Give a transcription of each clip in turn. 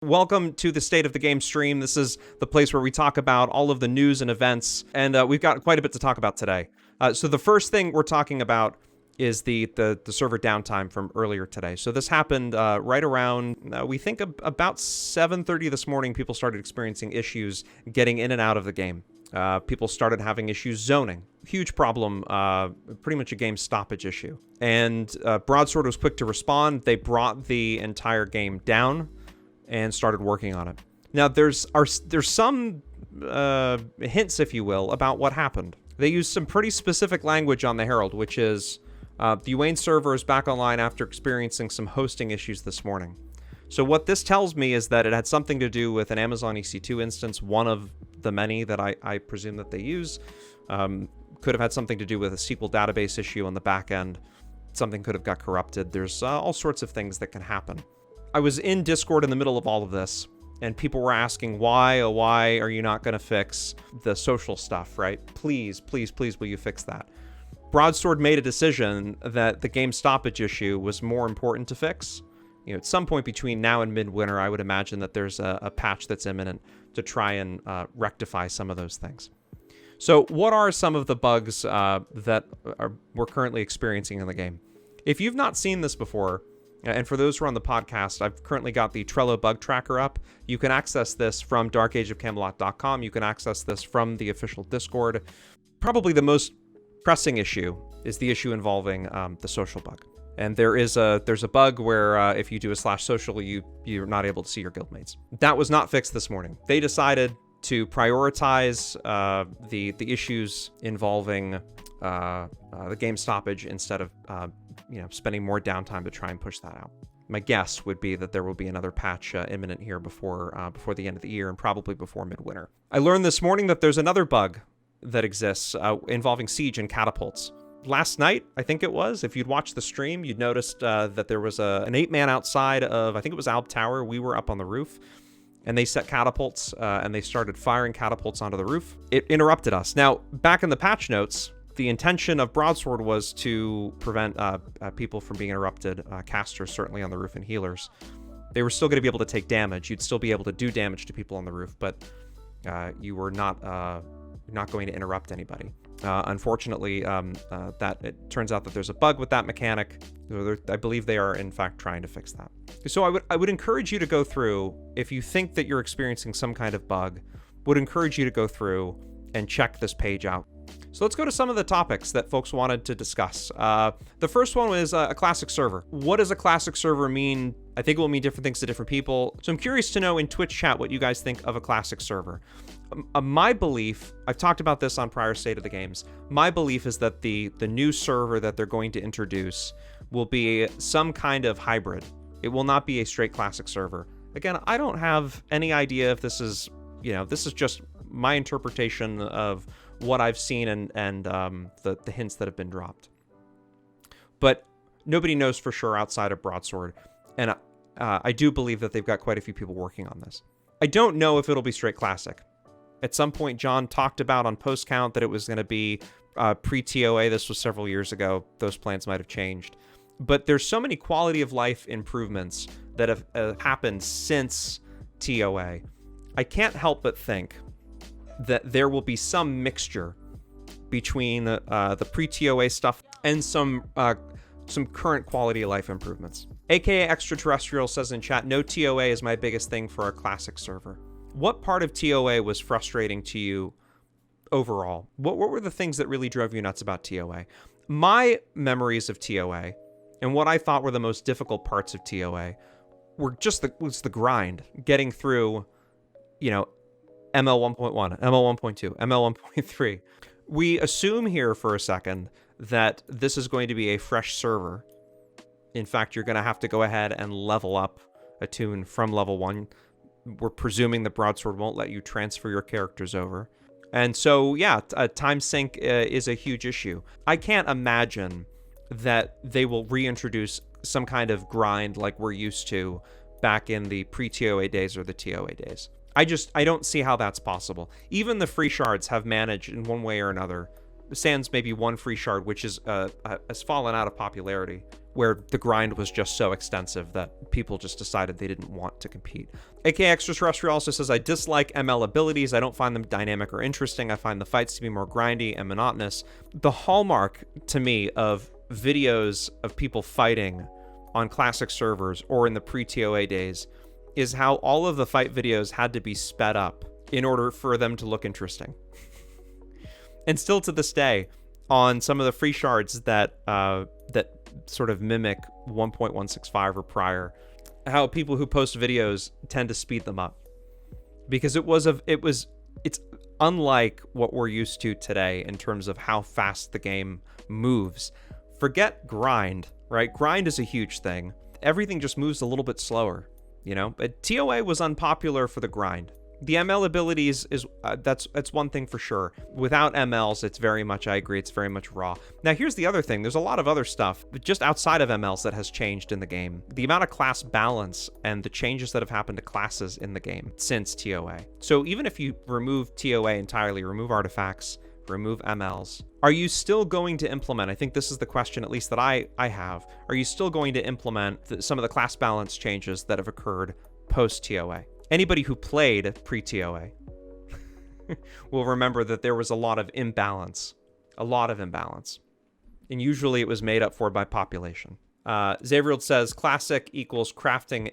Welcome to the State of the Game stream. This is the place where we talk about all of the news and events, and we've got quite a bit to talk about today. So the first thing we're talking about is the server downtime from earlier today. So this happened right around, we think about 7:30 this morning. People started experiencing issues getting in and out of the game. People started having issues zoning. Huge problem, pretty much a game stoppage issue. And Broadsword was quick to respond. They brought the entire game down and started working on it. Now, there's some hints, if you will, about what happened. They used some pretty specific language on the Herald, which is the Wayne server is back online after experiencing some hosting issues this morning. So what this tells me is that it had something to do with an Amazon EC2 instance, one of the many that I presume that they use. Could have had something to do with a SQL database issue on the back end. Something could have got corrupted. There's all sorts of things that can happen. I was in Discord in the middle of all of this, and people were asking, why are you not going to fix the social stuff, right? Please, will you fix that? Broadsword made a decision that the game stoppage issue was more important to fix. You know, at some point between now and midwinter, I would imagine that there's a patch that's imminent to try and rectify some of those things. So what are some of the bugs that we're currently experiencing in the game? If you've not seen this before, and for those who are on the podcast, I've currently got the Trello Bug Tracker up. You can access this from darkageofcamelot.com. You can access this from the official Discord. Probably the most pressing issue is the issue involving the social bug. And there's a bug where if you do a /social, you're not able to see your guildmates. That was not fixed this morning. They decided to prioritize the issues involving the game stoppage instead of spending more downtime to try and push that out. My guess would be that there will be another patch imminent here before the end of the year and probably before midwinter. I learned this morning that there's another bug that exists involving siege and catapults. Last night, I think it was, if you'd watched the stream, you'd noticed that there was an 8-man outside of, I think it was Alb Tower. We were up on the roof, and they set catapults, and they started firing catapults onto the roof. It interrupted us. Now, back in the patch notes, the intention of Broadsword was to prevent people from being interrupted, casters certainly on the roof and healers. They were still going to be able to take damage. You'd still be able to do damage to people on the roof, but you were not going to interrupt anybody. Unfortunately, that it turns out that there's a bug with that mechanic. I believe they are in fact trying to fix that. So I would encourage you to go through, if you think that you're experiencing some kind of bug, would encourage you to go through and check this page out. So let's go to some of the topics that folks wanted to discuss. The first one was a classic server. What does a classic server mean? I think it will mean different things to different people. So I'm curious to know in Twitch chat what you guys think of a classic server. My belief, I've talked about this on prior State of the Games, my belief is that the new server that they're going to introduce will be some kind of hybrid. It will not be a straight classic server. Again, I don't have any idea if this is, this is just my interpretation of what I've seen and the hints that have been dropped. But nobody knows for sure outside of Broadsword, and I do believe that they've got quite a few people working on this. I don't know if it'll be straight classic. At some point, John talked about on post count that it was going to be pre-TOA. This was several years ago. Those plans might have changed. But there's so many quality of life improvements that have happened since TOA. I can't help but think that there will be some mixture between the pre-TOA stuff and some current quality of life improvements. AKA Extraterrestrial says in chat, no TOA is my biggest thing for a classic server. What part of TOA was frustrating to you overall? What were the things that really drove you nuts about TOA? My memories of TOA and what I thought were the most difficult parts of TOA were just the grind, getting through, ML 1.1, ML 1.2, ML 1.3. We assume here for a second that this is going to be a fresh server. In fact, you're going to have to go ahead and level up a tune from level 1. We're presuming that Broadsword won't let you transfer your characters over. And so, yeah, time sync is a huge issue. I can't imagine that they will reintroduce some kind of grind like we're used to back in the pre-TOA days or the TOA days. I don't see how that's possible. Even the free shards have managed in one way or another, sans maybe one free shard, which is has fallen out of popularity where the grind was just so extensive that people just decided they didn't want to compete. AK Extraterrestrial also says, I dislike ML abilities. I don't find them dynamic or interesting. I find the fights to be more grindy and monotonous. The hallmark to me of videos of people fighting on classic servers or in the pre-TOA days is how all of the fight videos had to be sped up in order for them to look interesting. And still to this day, on some of the free shards that sort of mimic 1.165 or prior, how people who post videos tend to speed them up because it's unlike what we're used to today in terms of how fast the game moves. Forget grind, right? Grind is a huge thing. Everything just moves a little bit slower, you know? But TOA was unpopular for the grind. The ML abilities that's one thing for sure. Without MLs, it's very much, I agree, it's very much raw. Now, here's the other thing. There's a lot of other stuff just outside of MLs that has changed in the game. The amount of class balance and the changes that have happened to classes in the game since TOA. So even if you remove TOA entirely, remove artifacts, remove MLs, are you still going to implement, I think this is the question at least that I have, are you still going to implement some of the class balance changes that have occurred post-TOA? Anybody who played pre-TOA will remember that there was a lot of imbalance. And usually it was made up for by population. Xavriel says, classic equals crafting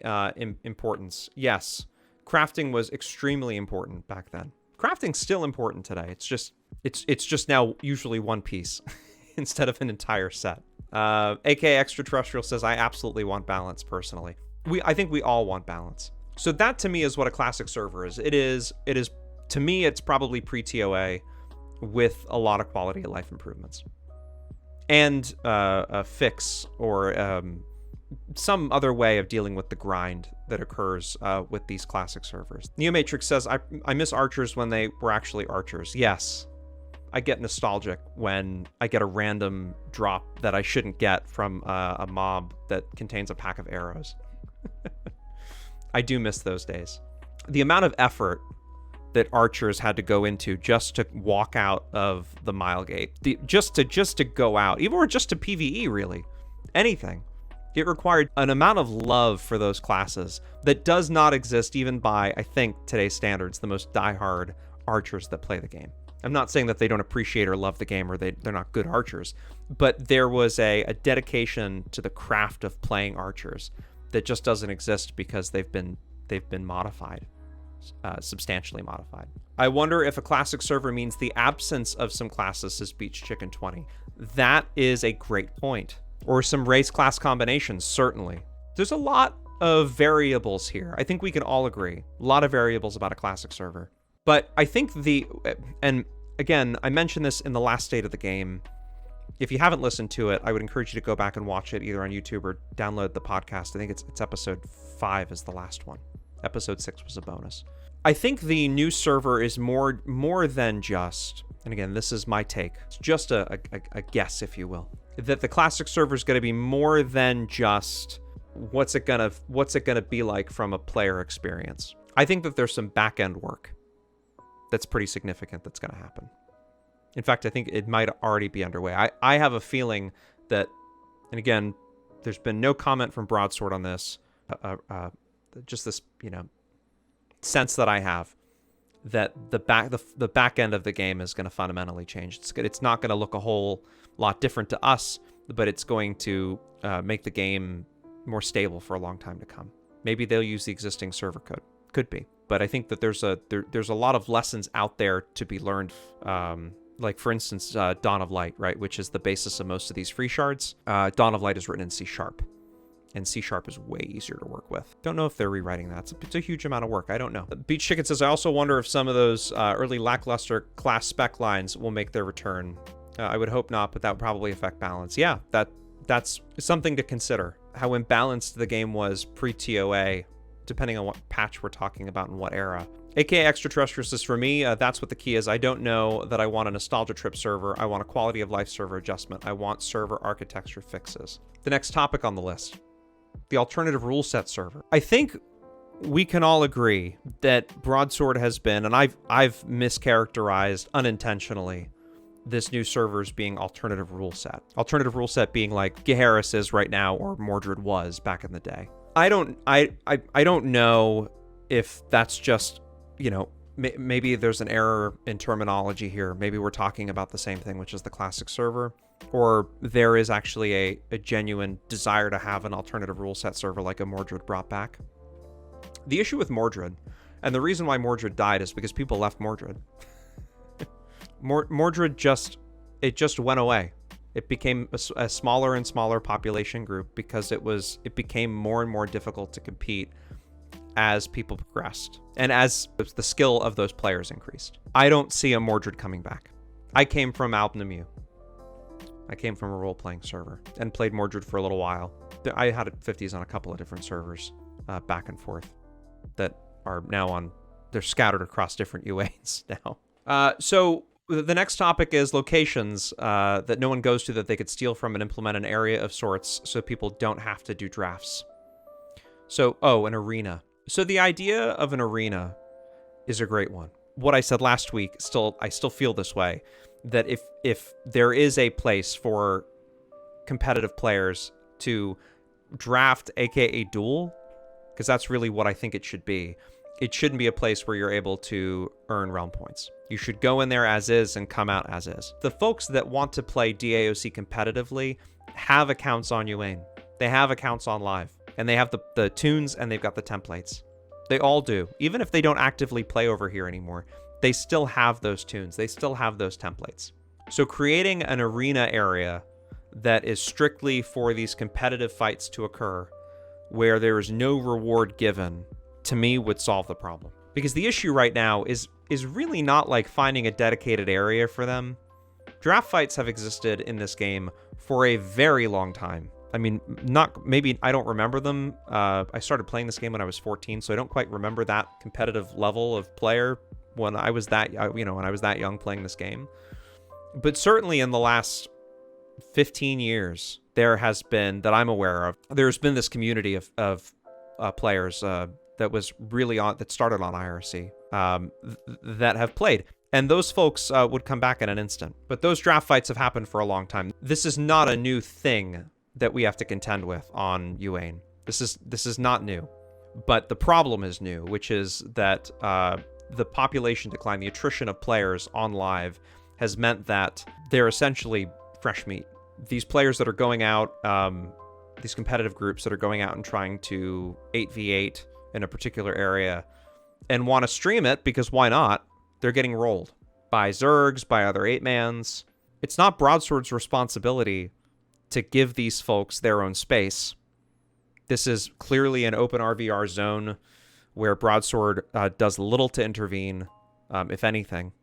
importance. Yes, crafting was extremely important back then. Crafting's still important today. It's just now usually one piece instead of an entire set. AK Extraterrestrial says, I absolutely want balance personally. I think we all want balance. So that to me is what a classic server is. It is to me, it's probably pre-TOA with a lot of quality of life improvements and a fix or some other way of dealing with the grind that occurs with these classic servers. Neomatrix says, I miss archers when they were actually archers. Yes, I get nostalgic when I get a random drop that I shouldn't get from a mob that contains a pack of arrows. I do miss those days. The amount of effort that archers had to go into just to walk out of the mile gate, just to go out, even or just to PvE really, anything. It required an amount of love for those classes that does not exist even by, I think, today's standards, the most diehard archers that play the game. I'm not saying that they don't appreciate or love the game or they're not good archers, but there was a dedication to the craft of playing archers that just doesn't exist because they've been modified, substantially modified. I wonder if a classic server means the absence of some classes is Beach Chicken 20. That is a great point. Or some race class combinations, certainly. There's a lot of variables here. I think we can all agree. A lot of variables about a classic server. But I think and again, I mentioned this in the last state of the game. If you haven't listened to it, I would encourage you to go back and watch it either on YouTube or download the podcast. I think it's episode 5 is the last one. Episode 6 was a bonus. I think the new server is more than just, and again, this is my take. It's just a guess, if you will, that the classic server is going to be more than just what's it gonna be like from a player experience. I think that there's some back end work that's pretty significant that's going to happen. In fact, I think it might already be underway. I have a feeling that, and again, there's been no comment from Broadsword on this, just this, sense that I have that the back end of the game is going to fundamentally change. It's not going to look a whole lot different to us, but it's going to make the game more stable for a long time to come. Maybe they'll use the existing server code. Could be. But I think that there's a lot of lessons out there to be learned. Like, for instance, Dawn of Light, right, which is the basis of most of these free shards. Dawn of Light is written in C#, and C# is way easier to work with. Don't know if they're rewriting that. It's a huge amount of work. I don't know. Beach Chicken says, I also wonder if some of those early lackluster class spec lines will make their return. I would hope not, but that would probably affect balance. Yeah, that's something to consider. How imbalanced the game was pre-TOA, depending on what patch we're talking about and what era. AKA Extraterrestrial says, for me, that's what the key is. I don't know that I want a nostalgia trip server. I want a quality of life server adjustment. I want server architecture fixes. The next topic on the list, the alternative rule set server. I think we can all agree that Broadsword has been, and I've mischaracterized unintentionally, this new server's being alternative rule set. Alternative rule set being like Geharis is right now or Mordred was back in the day. I don't know if that's just, maybe there's an error in terminology here. Maybe we're talking about the same thing, which is the classic server, or there is actually a genuine desire to have an alternative rule set server like a Mordred brought back. The issue with Mordred, and the reason why Mordred died, is because people left Mordred. Mordred just went away. It became a smaller and smaller population group because it became more and more difficult to compete as people progressed and as the skill of those players increased. I don't see a Mordred coming back. I came from Alb. I came from a role-playing server and played Mordred for a little while. I had 50s on a couple of different servers back and forth that are now they're scattered across different UAs now. So the next topic is locations that no one goes to that they could steal from and implement an area of sorts so people don't have to do drafts. So, an arena. So the idea of an arena is a great one. What I said last week, I still feel this way, that if there is a place for competitive players to draft, aka duel, because that's really what I think it should be. It shouldn't be a place where you're able to earn realm points. You should go in there as is and come out as is. The folks that want to play DAoC competitively have accounts on UAin. They have accounts on Live. And they have the tunes and they've got the templates. They all do. Even if they don't actively play over here anymore, they still have those tunes. They still have those templates. So creating an arena area that is strictly for these competitive fights to occur, where there is no reward given, to me would solve the problem. Because the issue right now is really not like finding a dedicated area for them. Draft fights have existed in this game for a very long time. I mean, maybe I don't remember them. I started playing this game when I was 14, so I don't quite remember that competitive level of player when I was that young playing this game. But certainly in the last 15 years, there has been, that I'm aware of, there's been this community of players that started on IRC that have played. And those folks would come back in an instant. But those draft fights have happened for a long time. This is not a new thing that we have to contend with on UAin. This is not new. But the problem is new, which is that the population decline, the attrition of players on Live, has meant that they're essentially fresh meat. These players that are going out, these competitive groups that are going out and trying to 8v8 in a particular area and want to stream it, because why not? They're getting rolled by Zergs, by other 8-mans. It's not Broadsword's responsibility to give these folks their own space. This is clearly an open RVR zone where Broadsword does little to intervene, if anything.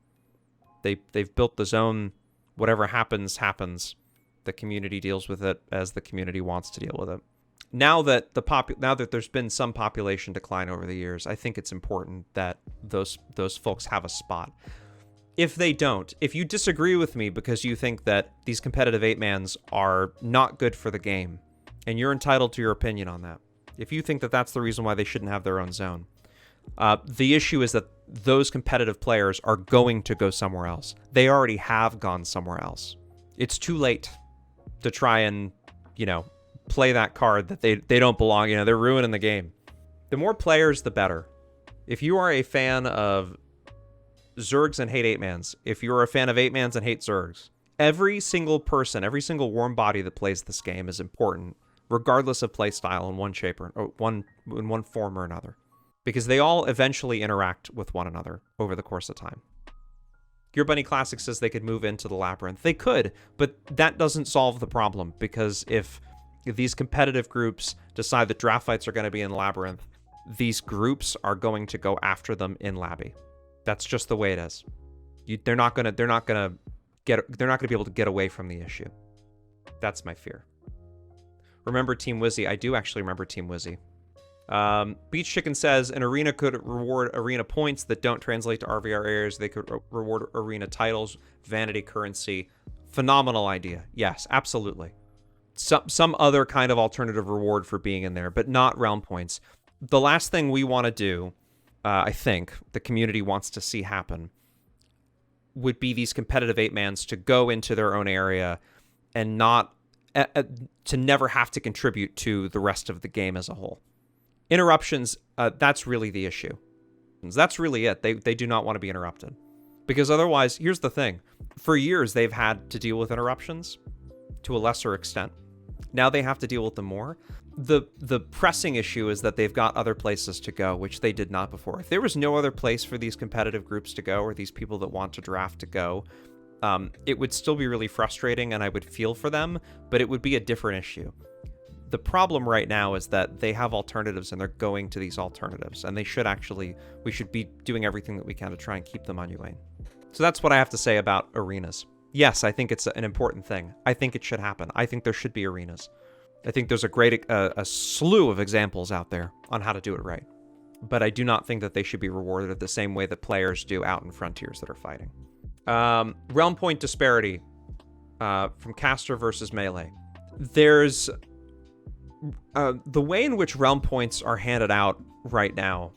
They've built the zone. Whatever happens, happens. The community deals with it as the community wants to deal with it. Now that there's been some population decline over the years, I think it's important that those folks have a spot. If they don't, if you disagree with me because you think that these competitive 8-mans are not good for the game, and you're entitled to your opinion on that, if you think that that's the reason why they shouldn't have their own zone, the issue is that those competitive players are going to go somewhere else. They already have gone somewhere else. It's too late to try and, play that card that they don't belong. They're ruining the game. The more players, the better. If you are a fan of Zergs and hate 8-mans, if you're a fan of 8-mans and hate Zergs, every single person, every single warm body that plays this game is important, regardless of playstyle in one shape or in one form or another, because they all eventually interact with one another over the course of time. Gear Bunny Classic says they could move into the Labyrinth. They could, but that doesn't solve the problem, because if these competitive groups decide that draft fights are going to be in Labyrinth, these groups are going to go after them in Labby. That's just the way it is. They're not going to be able to get away from the issue. That's my fear. Remember Team Wizzy? I do actually remember Team Wizzy. Beach Chicken says an arena could reward arena points that don't translate to RVR areas. They could reward arena titles, vanity currency. Phenomenal idea. Yes, absolutely. Some other kind of alternative reward for being in there, but not realm points. The last thing we want to do, I think the community wants to see happen, would be these competitive 8-mans to go into their own area and not to never have to contribute to the rest of the game as a whole. Interruptions, that's really the issue. That's really it. They do not want to be interrupted. Because otherwise, here's the thing. For years, they've had to deal with interruptions to a lesser extent. Now they have to deal with them more. The pressing issue is that they've got other places to go, which they did not before. If there was no other place for these competitive groups to go, or these people that want to draft to go, it would still be really frustrating, and I would feel for them, but it would be a different issue. The problem right now is that they have alternatives, and they're going to these alternatives, and we should be doing everything that we can to try and keep them on UA. So that's what I have to say about arenas. Yes, I think it's an important thing. I think it should happen. I think there should be arenas. I think there's a slew of examples out there on how to do it right. But I do not think that they should be rewarded the same way that players do out in frontiers that are fighting. Realm point disparity from caster versus melee. There's the way in which realm points are handed out right now.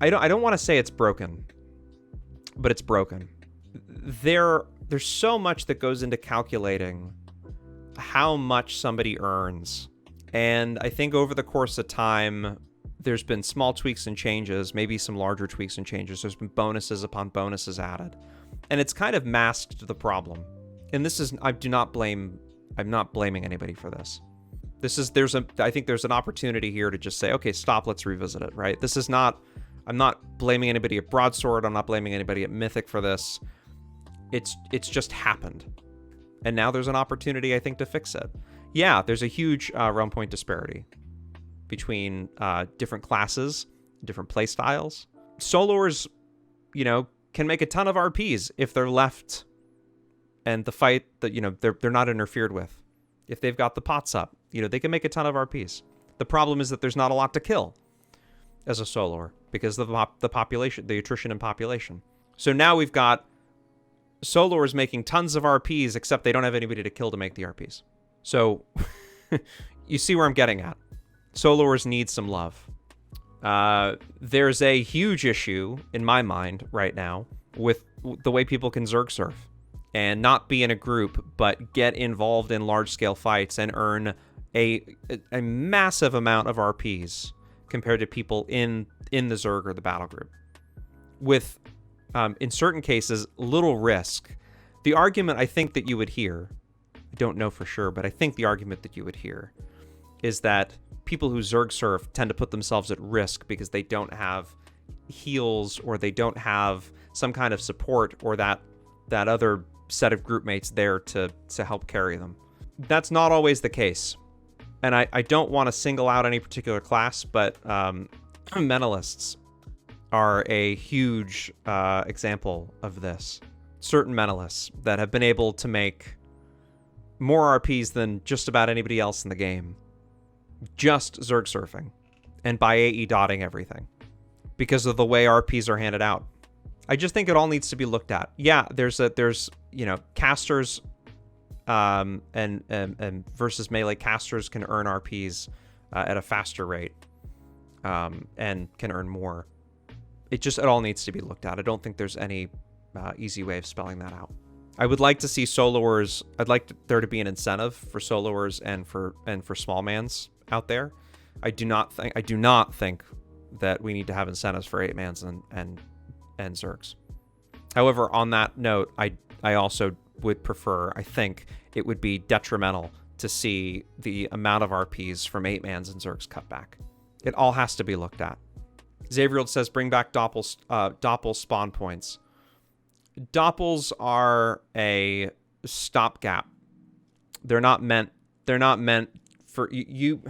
I don't want to say it's broken, but it's broken. There's so much that goes into calculating how much somebody earns. And I think over the course of time, there's been small tweaks and changes, maybe some larger tweaks and changes. There's been bonuses upon bonuses added. And it's kind of masked the problem. And I'm not blaming anybody for this. I think there's an opportunity here to just say, okay, stop, let's revisit it, right? I'm not blaming anybody at Broadsword. I'm not blaming anybody at Mythic for this. It's just happened. And now there's an opportunity, I think, to fix it. Yeah, there's a huge realm point disparity between different classes, different play styles. Soloers, can make a ton of RPs if they're left and the fight that, they're not interfered with. If they've got the pots up, they can make a ton of RPs. The problem is that there's not a lot to kill as a soloer because of the population, the attrition in population. So now we've got soloers making tons of RPs, except they don't have anybody to kill to make the RPs. So you see where I'm getting at. Soloers need some love. There's a huge issue in my mind right now with the way people can Zerg surf and not be in a group, but get involved in large-scale fights and earn a massive amount of RPs compared to people in the Zerg or the battle group. With, in certain cases, little risk. The argument I think that you would hear, I don't know for sure, but I think the argument that you would hear is that people who Zerg surf tend to put themselves at risk because they don't have heals or they don't have some kind of support or that other set of group mates there to help carry them. That's not always the case. And I don't want to single out any particular class, but Mentalists are a huge example of this. Certain Mentalists that have been able to make more RPs than just about anybody else in the game. Just Zerg surfing and by AE dotting everything because of the way RPs are handed out. I just think it all needs to be looked at. Yeah, there's casters and versus melee. Casters can earn RPs at a faster rate and can earn more. It all needs to be looked at. I don't think there's any easy way of spelling that out. I would like to see soloers. I'd like there to be an incentive for soloers and for small mans out there. I do not think that we need to have incentives for 8-mans and Zergs. However, on that note, I also would prefer, I think it would be detrimental to see the amount of RPs from 8-mans and Zergs cut back. It all has to be looked at. Xavriel says bring back Doppel spawn points. Doppels are a stopgap. They're not meant for you.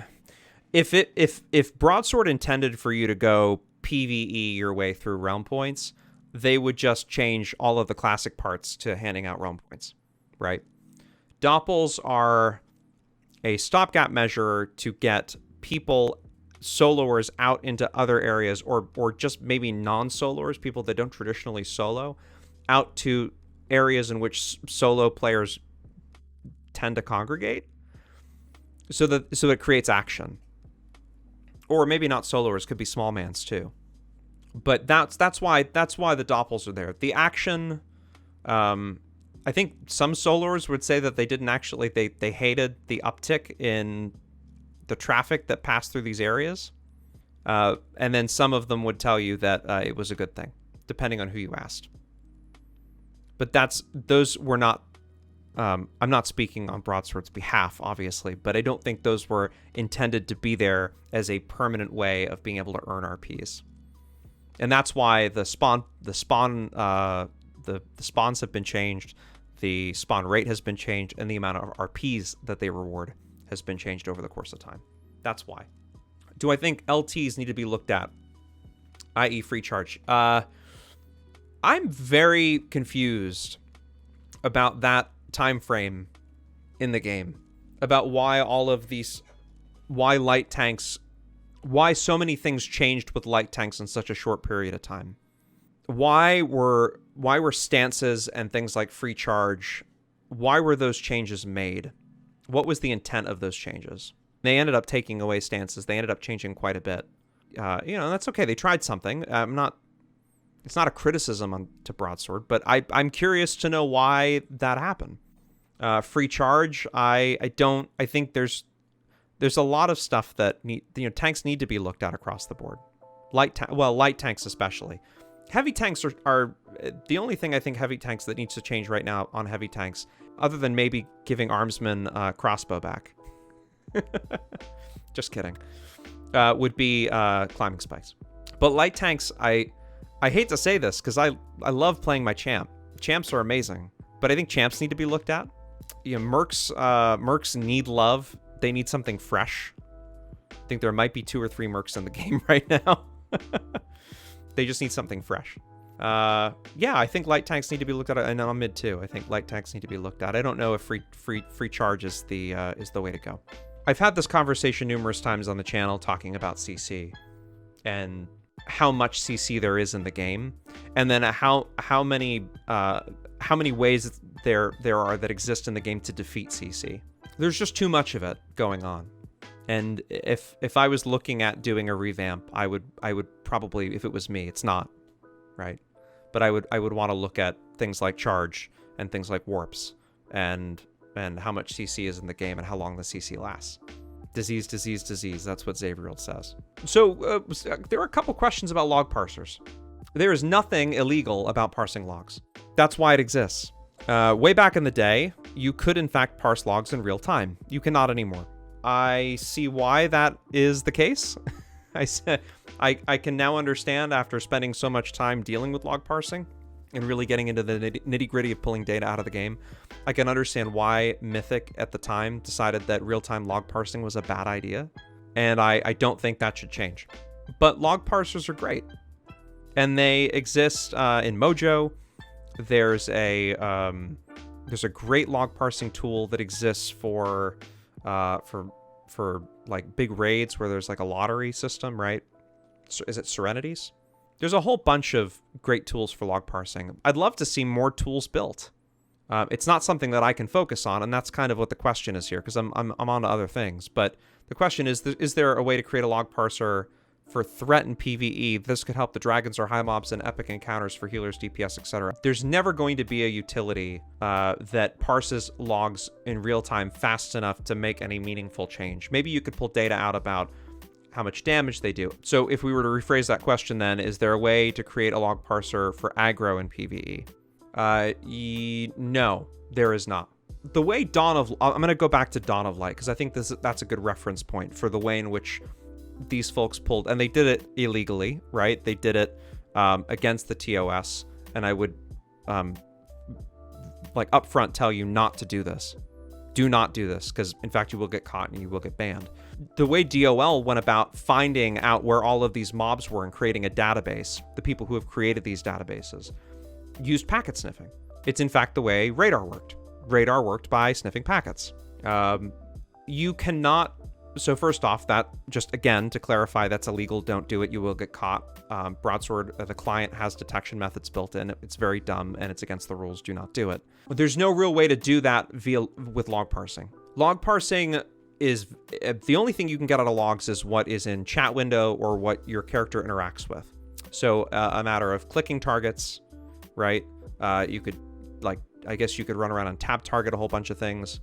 If Broadsword intended for you to go PvE your way through realm points, they would just change all of the classic parts to handing out realm points, right? Doppels are a stopgap measure to get people, soloers, out into other areas, or just maybe non-soloers, people that don't traditionally solo, out to areas in which solo players tend to congregate, so it creates action. Or maybe not soloers, could be small mans too. But that's why the Doppels are there. The action I think some solars would say that they didn't actually, they hated the uptick in the traffic that passed through these areas. And then some of them would tell you that it was a good thing, depending on who you asked. But those were not, I'm not speaking on Broadsword's behalf, obviously, but I don't think those were intended to be there as a permanent way of being able to earn RPs. And that's why the spawns have been changed, the spawn rate has been changed, and the amount of RPs that they reward has been changed over the course of time. That's why. Do I think LTs need to be looked at, i.e. free charge? I'm very confused about that time frame in the game, about why all of these, why light tanks, why so many things changed with light tanks in such a short period of time. Why were stances and things like free charge, why were those changes made? What was the intent of those changes? They ended up taking away stances. They ended up changing quite a bit. That's okay. They tried something. It's not a criticism to Broadsword, but I'm curious to know why that happened. Free charge, I think there's a lot of stuff that tanks need to be looked at across the board. Light tanks especially. Heavy tanks are the only thing I think heavy tanks that needs to change right now on heavy tanks, other than maybe giving Armsman crossbow back. Just kidding. Would be climbing spikes. But light tanks, I hate to say this because I love playing my champ. Champs are amazing, but I think champs need to be looked at. Mercs need love. They need something fresh. I think there might be 2 or 3 mercs in the game right now. They just need something fresh. I think light tanks need to be looked at, and I'm mid too. I think light tanks need to be looked at. I don't know if free charge is the way to go. I've had this conversation numerous times on the channel talking about CC and how much CC there is in the game, and then how many ways there are that exist in the game to defeat CC. There's just too much of it going on. And if I was looking at doing a revamp, I would probably, if it was me, it's not, right? But I would want to look at things like charge and things like warps and how much CC is in the game and how long the CC lasts. Disease. That's what Xavriel says. So there are a couple questions about log parsers. There is nothing illegal about parsing logs. That's why it exists. Way back in the day, you could in fact parse logs in real time. You cannot anymore. I see why that is the case. I can now understand, after spending so much time dealing with log parsing and really getting into the nitty-gritty of pulling data out of the game, I can understand why Mythic at the time decided that real-time log parsing was a bad idea, and I don't think that should change. But log parsers are great, and they exist in Mojo. There's a great log parsing tool that exists for like big raids where there's like a lottery system, right? So is it Serenities? There's a whole bunch of great tools for log parsing. I'd love to see more tools built. It's not something that I can focus on, and that's kind of what the question is here, because I'm on to other things. But the question is there a way to create a log parser for threat and PvE? This could help the dragons or high mobs in epic encounters for healers, DPS, etc. There's never going to be a utility that parses logs in real time fast enough to make any meaningful change. Maybe you could pull data out about how much damage they do. So if we were to rephrase that question then, is there a way to create a log parser for aggro in PvE? No, there is not. The way I'm going to go back to Dawn of Light, because I think that's a good reference point for the way in which these folks pulled, and they did it illegally, right? They did it against the TOS, and I would like upfront tell you not to do this. Do not do this, because in fact you will get caught and you will get banned. The way DOL went about finding out where all of these mobs were and creating a database, the people who have created these databases, used packet sniffing. It's in fact the way Radar worked. Radar worked by sniffing packets. You cannot. So first off, that, just again, to clarify, that's illegal. Don't do it. You will get caught. Broadsword, the client has detection methods built in. It's very dumb, and it's against the rules. Do not do it. But there's no real way to do that with log parsing. Log parsing is, the only thing you can get out of logs is what is in chat window or what your character interacts with. So a matter of clicking targets, right? You could, like, I guess you could run around and tab target a whole bunch of things.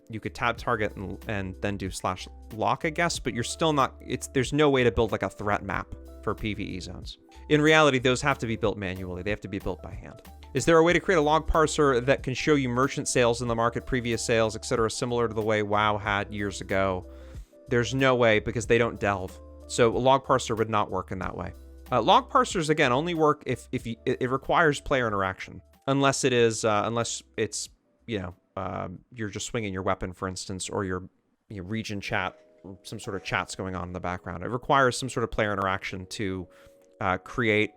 You could tab target and then do /lock, I guess, but you're still not, there's no way to build like a threat map for PvE zones. In reality, those have to be built manually. They have to be built by hand. Is there a way to create a log parser that can show you merchant sales in the market, previous sales, etc., similar to the way WoW had years ago? There's no way, because they don't delve. So a log parser would not work in that way. Log parsers, again, only work if it requires player interaction, unless it's you're just swinging your weapon, for instance, or your region chat, some sort of chat's going on in the background. It requires some sort of player interaction to create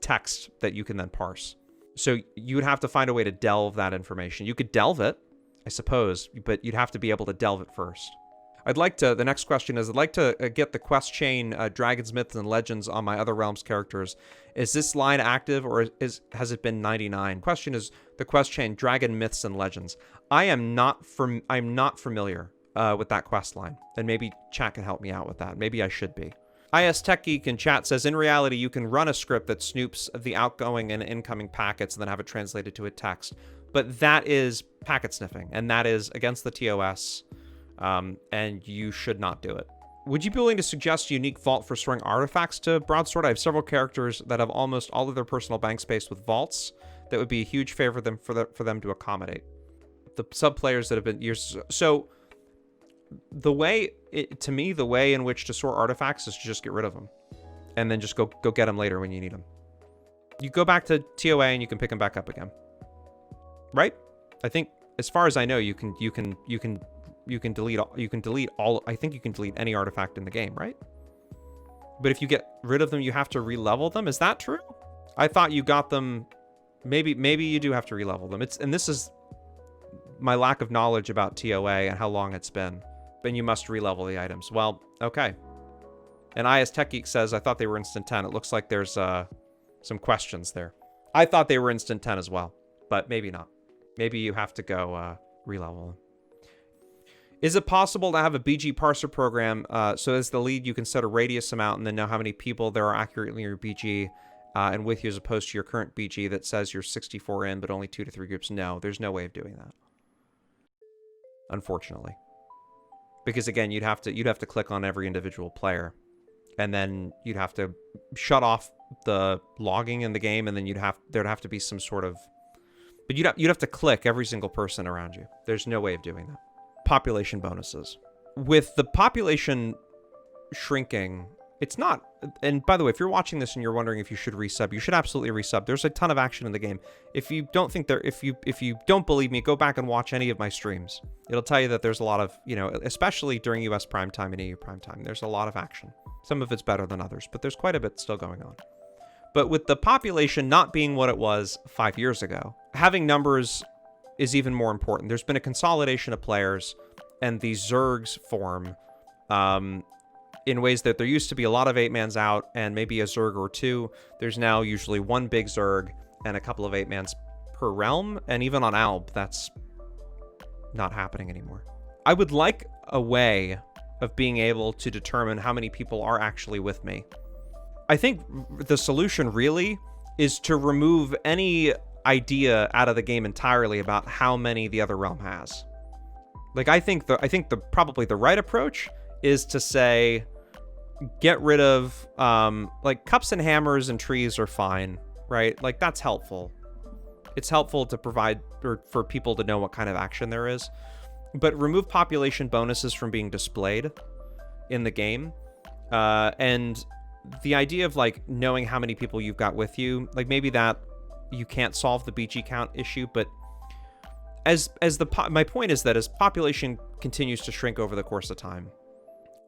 text that you can then parse. So you would have to find a way to delve that information. You could delve it, I suppose, but you'd have to be able to delve it first. The next question is, I'd like to get the quest chain Dragons, Myths, and Legends on my Other Realms characters. Is this line active, or has it been 99? Question is the quest chain Dragon, Myths, and Legends. I'm not familiar with that quest line, and maybe chat can help me out with that. Maybe I should be. IS Tech Geek in chat says, in reality, you can run a script that snoops the outgoing and incoming packets and then have it translated to a text. But that is packet sniffing, and that is against the TOS, and you should not do it. Would you be willing to suggest a unique vault for storing artifacts to Broadsword? I have several characters that have almost all of their personal bank space with vaults. That would be a huge favor for them to accommodate. The sub-players that have been years... So... the way in which to store artifacts is to just get rid of them and then just go get them later when you need them. You go back to TOA and you can pick them back up again, right? I think, as far as I know, you can delete all. I think you can delete any artifact in the game, right? But if you get rid of them, you have to re-level them. Is that true? I thought you got them. Maybe you do have to re-level them. And this is my lack of knowledge about TOA and how long it's been. Then you must re-level the items. Well, okay. And IS Tech Geek says, I thought they were instant 10. It looks like there's some questions there. I thought they were instant 10 as well, but maybe not. Maybe you have to go re-level them. Is it possible to have a BG parser program so as the lead you can set a radius amount and then know how many people there are accurately in your BG and with you, as opposed to your current BG that says you're 64 in but only 2 to 3 groups? No, there's no way of doing that, unfortunately. Because again, you'd have to click on every individual player, and then you'd have to shut off the logging in the game, and then there'd have to be some sort of, but you'd have to click every single person around you. There's no way of doing that. Population bonuses. With the population shrinking, it's not, and by the way, if you're watching this and you're wondering if you should resub, you should absolutely resub. There's a ton of action in the game. If you don't think if you don't believe me, go back and watch any of my streams. It'll tell you that there's a lot of, especially during US prime time and EU prime time, there's a lot of action. Some of it's better than others, but there's quite a bit still going on. But with the population not being what it was 5 years ago, having numbers is even more important. There's been a consolidation of players, and these Zergs form in ways that there used to be a lot of 8-mans out and maybe a Zerg or two. There's now usually one big Zerg and a couple of 8-mans per realm, and even on Alb, that's not happening anymore. I would like a way of being able to determine how many people are actually with me. I think the solution really is to remove any idea out of the game entirely about how many the other realm has. Like, I think probably the right approach is to say, get rid of like cups and hammers and trees are fine, right? Like, that's helpful. It's helpful to provide or for people to know what kind of action there is, but remove population bonuses from being displayed in the game. And the idea of like knowing how many people you've got with you, like maybe that you can't solve the BG count issue, but my point is that as population continues to shrink over the course of time,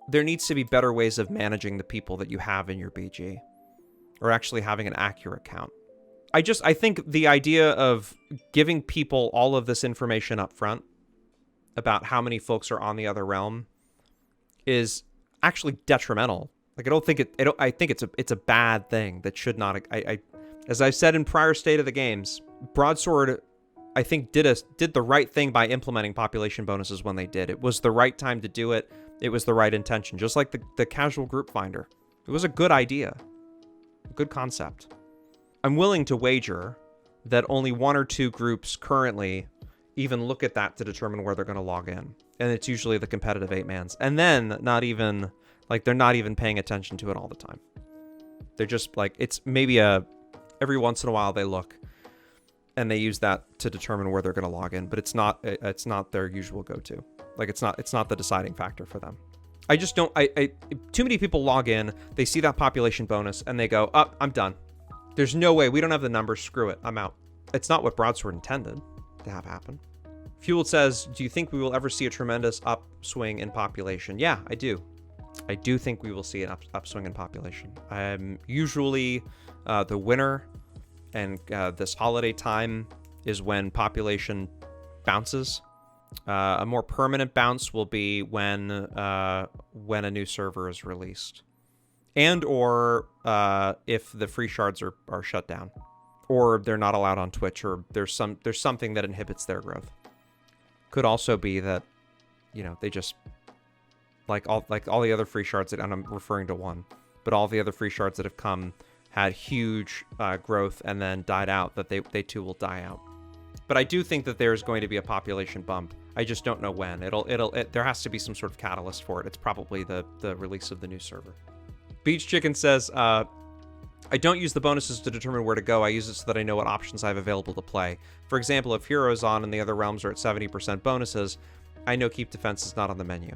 there needs to be better ways of managing the people that you have in your BG, or actually having an accurate count. I think the idea of giving people all of this information up front about how many folks are on the other realm is actually detrimental. Like, I think it's a bad thing that should not. As I've said in prior State of the Games, Broadsword, I think, did the right thing by implementing population bonuses when they did. It was the right time to do it. It was the right intention, just like the casual group finder. It was a good idea, a good concept. I'm willing to wager that only 1 or 2 groups currently even look at that to determine where they're going to log in. And it's usually the competitive 8-mans. And then they're not even paying attention to it all the time. They're just like, it's maybe every once in a while they look and they use that to determine where they're going to log in, but it's not their usual go-to. Like it's not the deciding factor for them. I just don't, too many people log in, they see that population bonus and they go, oh, I'm done. There's no way, we don't have the numbers, screw it, I'm out. It's not what Broadsword intended to have happen. Fueled says, do you think we will ever see a tremendous upswing in population? Yeah, I do. I do think we will see an upswing in population. Usually the winter and this holiday time is when population bounces. A more permanent bounce will be when a new server is released, and or if the free shards are shut down, or they're not allowed on Twitch, or there's something that inhibits their growth. Could also be that, they just like all the other free shards that, and I'm referring to one, but all the other free shards that have come had huge growth and then died out, that they too will die out. But I do think that there's going to be a population bump. I just don't know when. There has to be some sort of catalyst for it. It's probably the release of the new server. Beach Chicken says, I don't use the bonuses to determine where to go. I use it so that I know what options I have available to play. For example, if Hero's on and the other realms are at 70% bonuses, I know Keep Defense is not on the menu.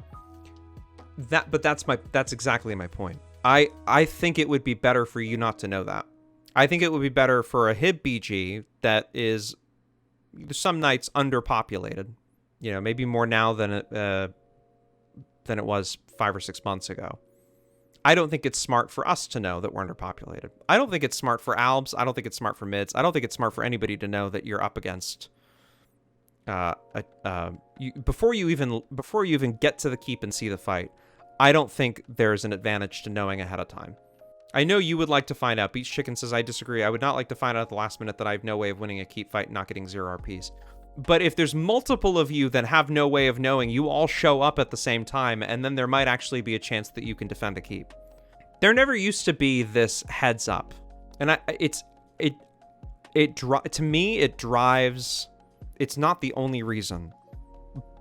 But that's exactly my point. I think it would be better for you not to know that. I think it would be better for a HIB BG that is some nights underpopulated. Maybe more now than it was 5 or 6 months ago. I don't think it's smart for us to know that we're underpopulated. I don't think it's smart for Albs. I don't think it's smart for mids. I don't think it's smart for anybody to know that you're up against before you even get to the keep and see the fight. I don't think there's an advantage to knowing ahead of time. I know you would like to find out. Beach Chicken says, I disagree. I would not like to find out at the last minute that I have no way of winning a keep fight and not getting 0 RPs. But if there's multiple of you that have no way of knowing, you all show up at the same time, and then there might actually be a chance that you can defend a keep. There never used to be this heads up. And to me, it drives... It's not the only reason.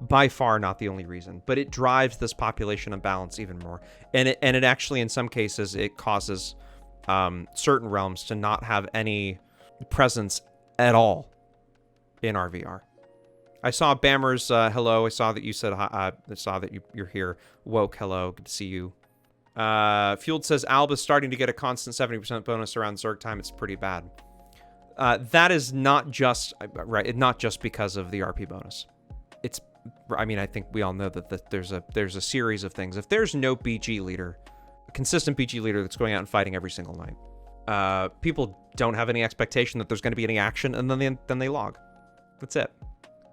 By far not the only reason, but it drives this population imbalance even more. And it actually, in some cases, it causes certain realms to not have any presence at all in RVR. I saw Bammers, hello. I saw that you said hi. I saw that you're here. Woke, hello. Good to see you. Fueled says, Alb is starting to get a constant 70% bonus around Zerg time. It's pretty bad. That is not just, right, not just because of the RP bonus. I think we all know that there's a series of things. If there's no BG leader, a consistent BG leader that's going out and fighting every single night, people don't have any expectation that there's going to be any action, and then they log. That's it.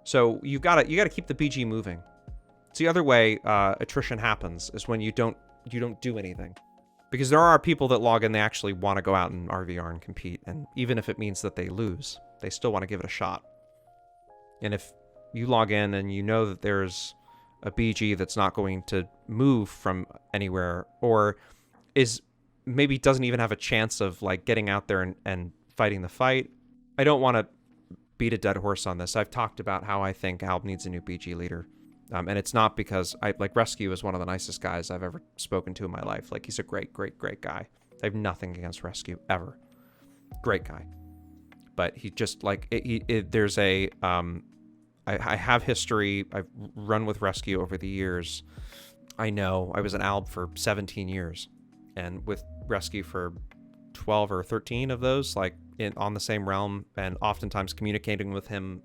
So you gotta keep the BG moving. It's the other way attrition happens, is when you don't do anything. Because there are people that log in, they actually want to go out and RVR and compete, and even if it means that they lose, they still want to give it a shot. And if you log in and you know that there's a BG that's not going to move from anywhere, or maybe doesn't even have a chance of like getting out there and fighting the fight. I don't want to beat a dead horse on this. I've talked about how I think Alb needs a new BG leader. And it's not because Rescue is one of the nicest guys I've ever spoken to in my life. Like, he's a great, great, great guy. I have nothing against Rescue ever. Great guy. But he just there's a, I have history. I've run with Rescue over the years. I know I was an Alb for 17 years and with Rescue for 12 or 13 of those, on the same realm, and oftentimes communicating with him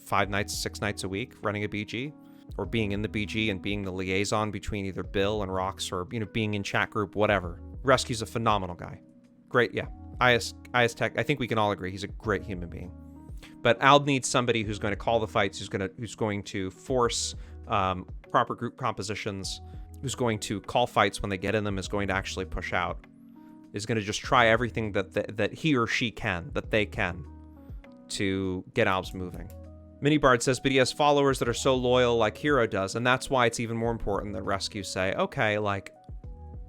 5 nights, 6 nights a week, running a BG, or being in the BG and being the liaison between either Bill and Rox, or, being in chat group, whatever. Rescue's a phenomenal guy. Great, yeah. IS Tech, I think we can all agree he's a great human being. But Alb needs somebody who's going to call the fights, who's going to force proper group compositions, who's going to call fights when they get in them, is going to actually push out, is going to just try everything that he or she can, that they can, to get Albs moving. Minibard says, but he has followers that are so loyal like Hero does, and that's why it's even more important that Rescue say, okay,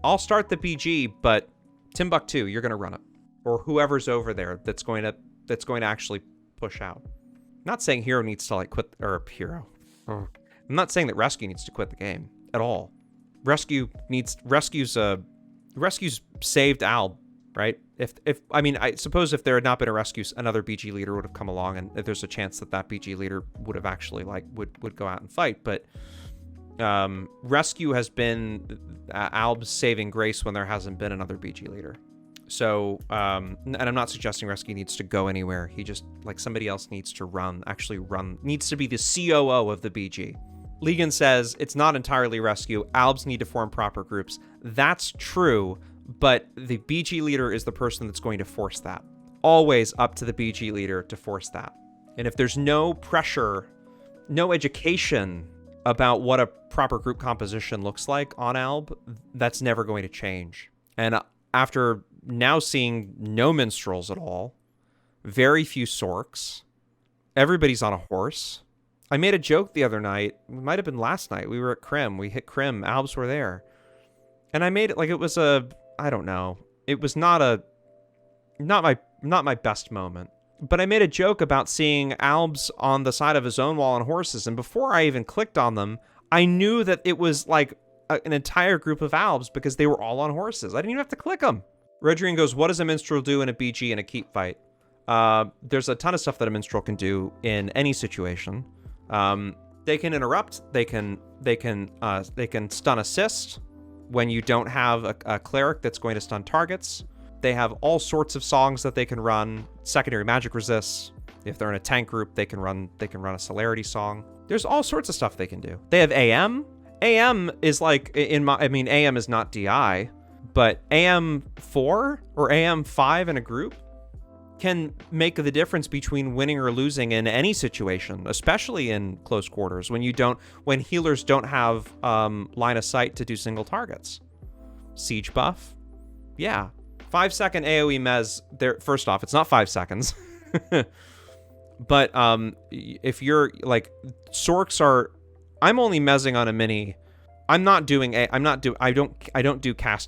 I'll start the BG, but Timbuktu, you're going to run it. Or whoever's over there that's going to actually push out. I'm not saying Hero needs to like quit, or Hero. I'm not saying that Rescue needs to quit the game at all. Rescue's saved Alb, right? I suppose if there had not been a Rescue, another BG leader would have come along, and there's a chance that BG leader would have actually would go out and fight. But Rescue has been Alb's saving grace when there hasn't been another BG leader. So, and I'm not suggesting Rescue needs to go anywhere. He just, like, somebody else needs to needs to be the COO of the BG. Legan says it's not entirely Rescue. Albs need to form proper groups. That's true, but the BG leader is the person that's going to force that. Always up to the BG leader to force that. And if there's no pressure, no education about what a proper group composition looks like on Alb, that's never going to change. And after now seeing no minstrels at all, very few sorks, everybody's on a horse. I made a joke the other night. It might have been last night. We were at Crim. We hit Crim. Albs were there. And I made it like it was I don't know. It was not my best moment. But I made a joke about seeing Albs on the side of his own wall on horses. And before I even clicked on them, I knew that it was like an entire group of Albs because they were all on horses. I didn't even have to click them. Redrian goes, what does a minstrel do in a BG and a keep fight? There's a ton of stuff that a minstrel can do in any situation. They can interrupt. They can stun assist when you don't have a cleric that's going to stun targets. They have all sorts of songs that they can run. Secondary magic resists. If they're in a tank group, they can run a celerity song. There's all sorts of stuff they can do. They have AM. AM is like AM is not DI, but AM4 or AM5 in a group can make the difference between winning or losing in any situation, especially in close quarters when healers don't have line of sight to do single targets. Siege buff, yeah. 5-second AoE mez. There. First off, it's not 5 seconds, but if you're like sorks are, I'm only mezzing on a mini. I don't do cast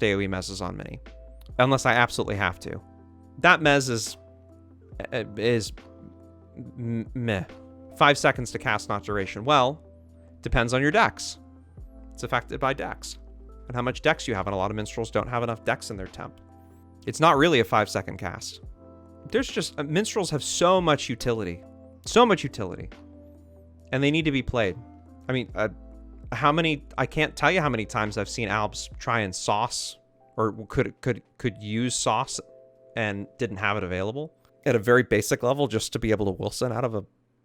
AoE mezzes on mini unless I absolutely have to. That mez is meh. 5 seconds to cast, not duration. Well, depends on your dex. It's affected by dex and how much dex you have, and a lot of minstrels don't have enough dex in their temp. It's not really a 5-second cast. There's just minstrels have so much utility, and they need to be played. I mean, I can't tell you how many times I've seen Albs try and sauce or could use sauce and didn't have it available at a very basic level just to be able to Wilson out of a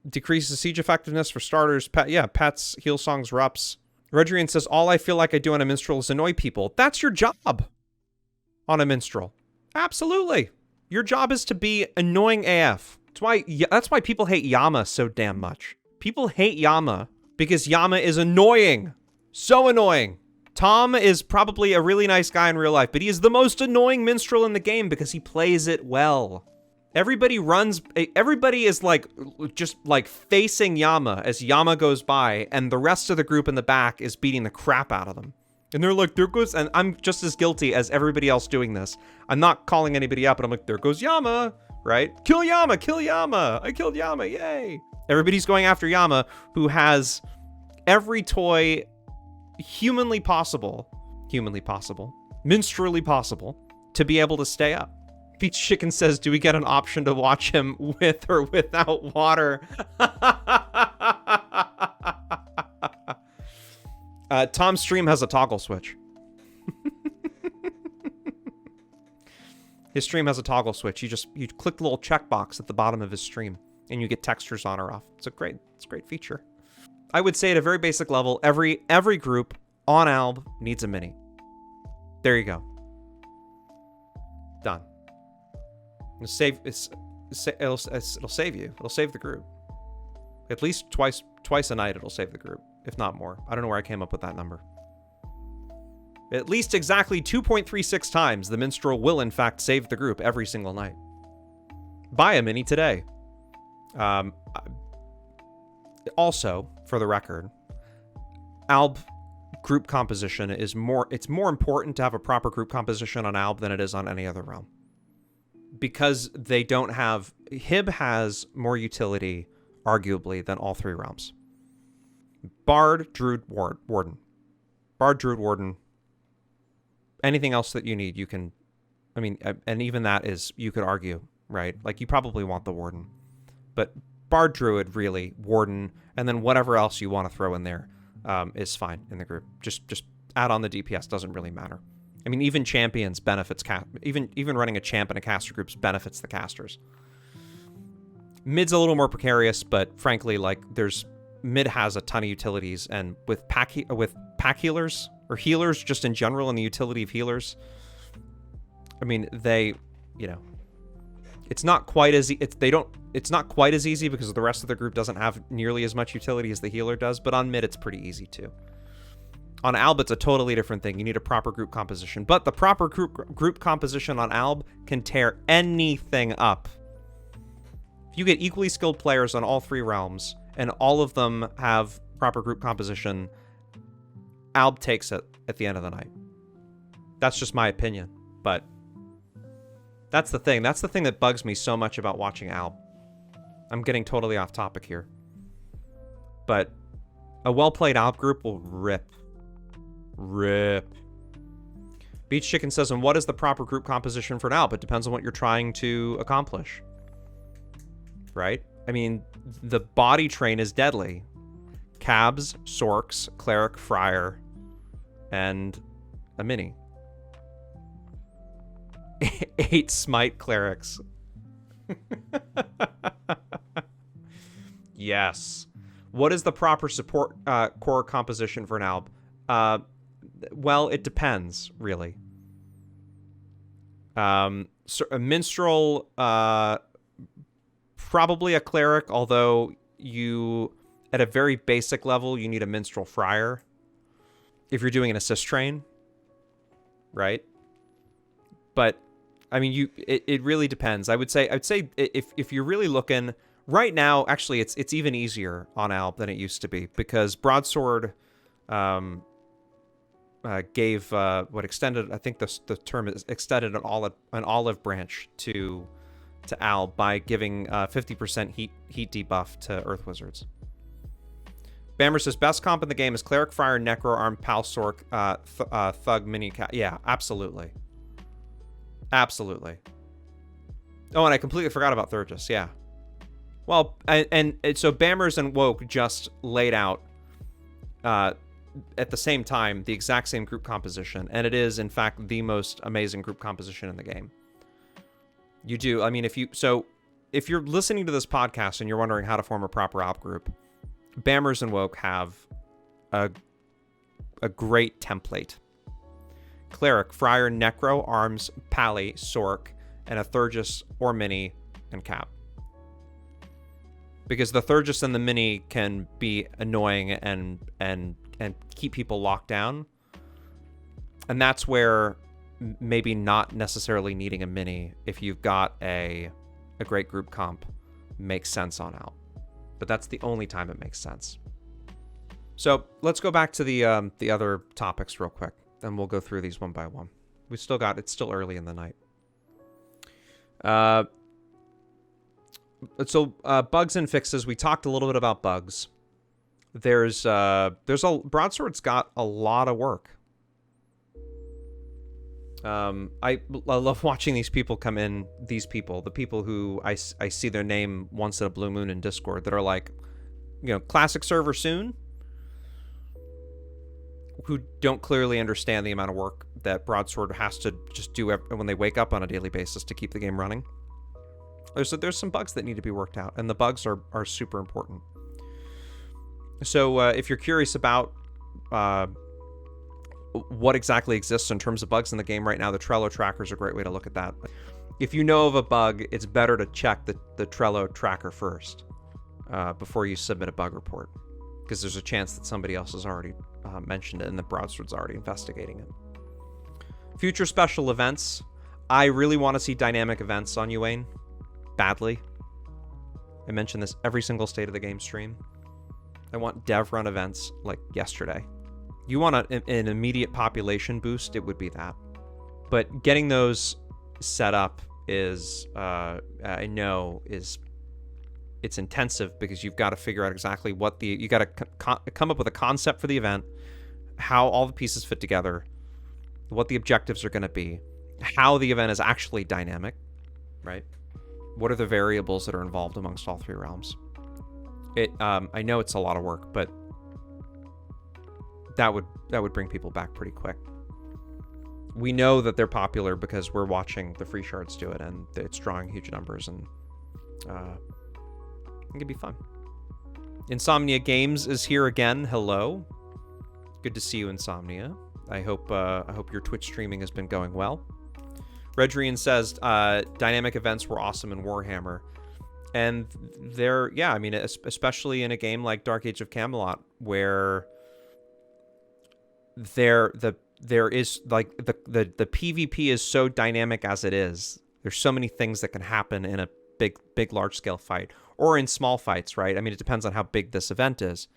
decreases siege effectiveness for starters. Pets, heal songs, rups. Rodrian says, all I feel like I do on a minstrel is annoy people. That's your job on a minstrel. Absolutely. Your job is to be annoying AF. That's why people hate Yama so damn much. People hate Yama because Yama is annoying. So annoying. Tom is probably a really nice guy in real life, but he is the most annoying minstrel in the game because he plays it well. Everybody is like, just like facing Yama as Yama goes by, and the rest of the group in the back is beating the crap out of them. And they're like, there goes, and I'm just as guilty as everybody else doing this. I'm not calling anybody up, but I'm like, there goes Yama, right? Kill Yama, I killed Yama, yay. Everybody's going after Yama, who has every toy humanly possible, minstrelly possible, to be able to stay up. Peach Chicken says, do we get an option to watch him with or without water? Tom's stream has a toggle switch. His stream has a toggle switch. You click the little checkbox at the bottom of his stream and you get textures on or off. It's a great feature. I would say at a very basic level, every group on Alb needs a mini. There you go. Done. It'll save you. It'll save the group. At least twice a night it'll save the group, if not more. I don't know where I came up with that number. At least exactly 2.36 times the minstrel will in fact save the group every single night. Buy a mini today. Also, for the record, Alb group composition is more important to have a proper group composition on Alb than it is on any other realm. because they don't have... Hib has more utility, arguably, than all three realms. Bard, Druid, Warden. Bard, Druid, Warden. Anything else that you need, you can... I mean, and even that is, you could argue, right? Like, you probably want the Warden. But Bard, Druid, really, Warden, and then whatever else you want to throw in there is fine in the group. Just add on the DPS, doesn't really matter. I mean, even champions benefits... Even running a champ in a caster group benefits the casters. Mid's a little more precarious, but frankly, like, mid has a ton of utilities, and with pack healers, or healers just in general, and the utility of healers, I mean, they, you know, it's not quite as easy because the rest of the group doesn't have nearly as much utility as the healer does, but on mid it's pretty easy too. On Alb, it's a totally different thing. You need a proper group composition, but the proper group composition on Alb can tear anything up. If you get equally skilled players on all three realms, and all of them have proper group composition, Alb takes it at the end of the night. That's just my opinion, but that's the thing. That's the thing that bugs me so much about watching Alb. I'm getting totally off topic here. But a well-played Alb group will rip. Rip. Beach Chicken says, and what is the proper group composition for an Alb? It depends on what you're trying to accomplish. Right? I mean, the body train is deadly. Cabs, Sorks, Cleric, Friar, and a mini. 8 smite clerics. Yes. What is the proper support core composition for an Alb? Well, it depends, really. So a minstrel, probably a cleric, although you, at a very basic level, you need a minstrel friar if you're doing an assist train, right? But I mean, it really depends. I'd say if you're really looking right now, actually, it's even easier on Alb than it used to be, because Broadsword gave what extended, I think the term is extended an olive branch to Alb by giving 50% heat debuff to Earth Wizards. Bammer says, best comp in the game is Cleric, Friar, Necro, Arm, Pal, Sork, Thug, Mini Cat. Yeah, absolutely. Absolutely. Oh, and I completely forgot about Thurgis, yeah. Well, and so Bammers and Woke just laid out at the same time the exact same group composition, and it is, in fact, the most amazing group composition in the game. You do. I mean, if you're listening to this podcast and you're wondering how to form a proper Alb group, Bammers and Woke have a great template. Cleric, Friar, Necro, Arms, Pally, Sork, and a Thurgis or Mini and Cap. Because the Thurgis and the Mini can be annoying and keep people locked down. And that's where maybe not necessarily needing a Mini, if you've got a great group comp, makes sense on Alb. But that's the only time it makes sense. So let's go back to the other topics real quick, and we'll go through these one by one. It's still early in the night. So bugs and fixes. We talked a little bit about bugs. Broadsword's got a lot of work. I love watching these people come in. The people who I see their name once in a blue moon in Discord that are like, classic server soon, who don't clearly understand the amount of work that Broadsword has to just do when they wake up on a daily basis to keep the game running. There's some bugs that need to be worked out, and the bugs are super important. So if you're curious about what exactly exists in terms of bugs in the game right now, the Trello Tracker is a great way to look at that. If you know of a bug, it's better to check the Trello Tracker first before you submit a bug report, because there's a chance that somebody else has already mentioned it and the Broadsword's already investigating it. Future special events. I really want to see dynamic events on UAIN. Badly. I mention this every single State of the Game stream. I want dev run events like yesterday. You want an immediate population boost, it would be that. But getting those set up is I know is it's intensive, because you've got to figure out exactly what you got to come up with a concept for the event, how all the pieces fit together, what the objectives are going to be, how the event is actually dynamic, right? What are the variables that are involved amongst all three realms? I know it's a lot of work, but that would bring people back pretty quick. We know that they're popular because we're watching the free shards do it, and it's drawing huge numbers, and it could be fun. Insomnia Games is here again. Hello. Good to see you, Insomnia. I hope your Twitch streaming has been going well. Redrian says dynamic events were awesome in Warhammer. And I mean, especially in a game like Dark Age of Camelot, where there is like the PvP is so dynamic as it is. There's so many things that can happen in a big large scale fight, or in small fights, right? I mean, it depends on how big this event is.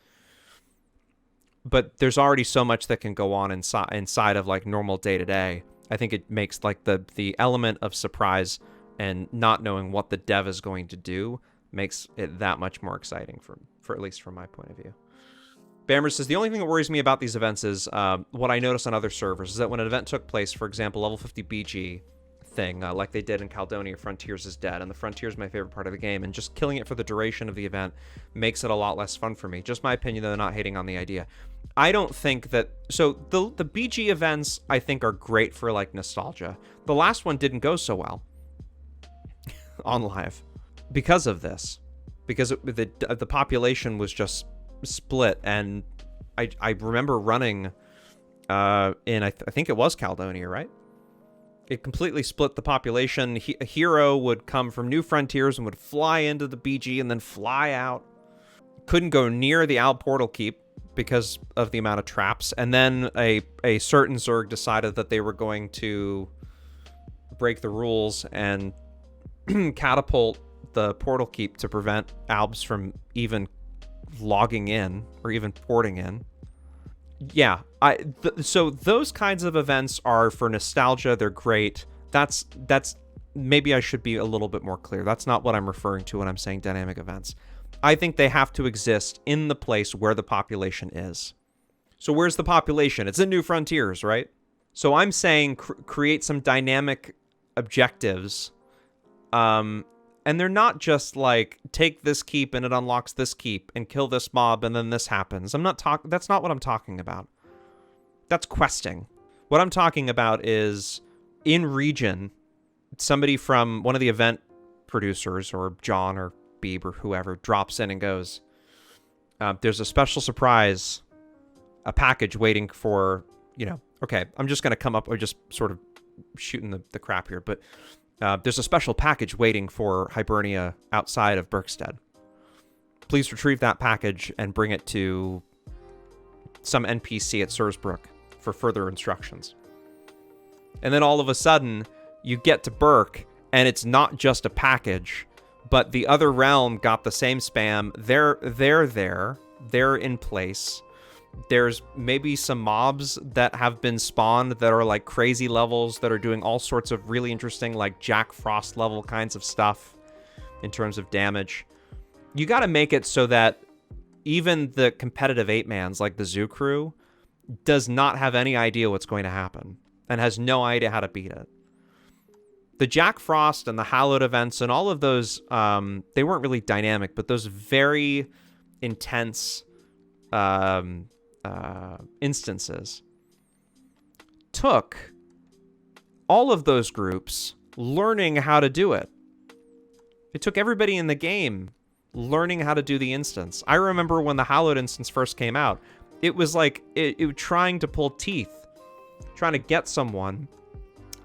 But there's already so much that can go on inside of like normal day to day. I think it makes like the element of surprise and not knowing what the dev is going to do makes it that much more exciting for at least from my point of view. Bammer says, the only thing that worries me about these events is what I notice on other servers is that when an event took place, for example, level 50 BG thing, like they did in Caledonia, Frontiers is dead, and the Frontier is my favorite part of the game, and just killing it for the duration of the event makes it a lot less fun for me. Just my opinion, though, not hating on the idea. I don't think that... So, the BG events, I think, are great for, like, nostalgia. The last one didn't go so well on live because of this. Because the population was just split, and I remember running in, I think it was Caledonia, right? It completely split the population. A hero would come from New Frontiers and would fly into the BG and then fly out. Couldn't go near the Alb portal keep because of the amount of traps. And then a certain Zerg decided that they were going to break the rules and catapult the portal keep to prevent Albs from even logging in or even porting in. Yeah, so those kinds of events are for nostalgia. They're great. That's maybe I should be a little bit more clear. That's not what I'm referring to when I'm saying dynamic events. I think they have to exist in the place where the population is. So where's the population? It's in New Frontiers, right? So I'm saying create some dynamic objectives. And they're not just like, take this keep and it unlocks this keep and kill this mob and then this happens. That's not what I'm talking about. That's questing. What I'm talking about is, in region, somebody from one of the event producers, or John or Beeb or whoever, drops in and goes, there's a special surprise, a package waiting for, okay, I'm just going to come up, or just sort of shooting the crap here, but there's a special package waiting for Hibernia outside of Berkstead. Please retrieve that package and bring it to some NPC at Sursbrook for further instructions. And then all of a sudden, you get to Berk, and it's not just a package, but the other realm got the same spam. They're there. They're in place. There's maybe some mobs that have been spawned that are like crazy levels that are doing all sorts of really interesting, like Jack Frost level kinds of stuff in terms of damage. You got to make it so that even the competitive 8-mans like the Zoo Crew does not have any idea what's going to happen and has no idea how to beat it. The Jack Frost and the Hallowed events and all of those, they weren't really dynamic, but those very intense instances took all of those groups learning how to do it. It took everybody in the game learning how to do the instance. I remember when the Hallowed instance first came out, it was like it trying to pull teeth, trying to get someone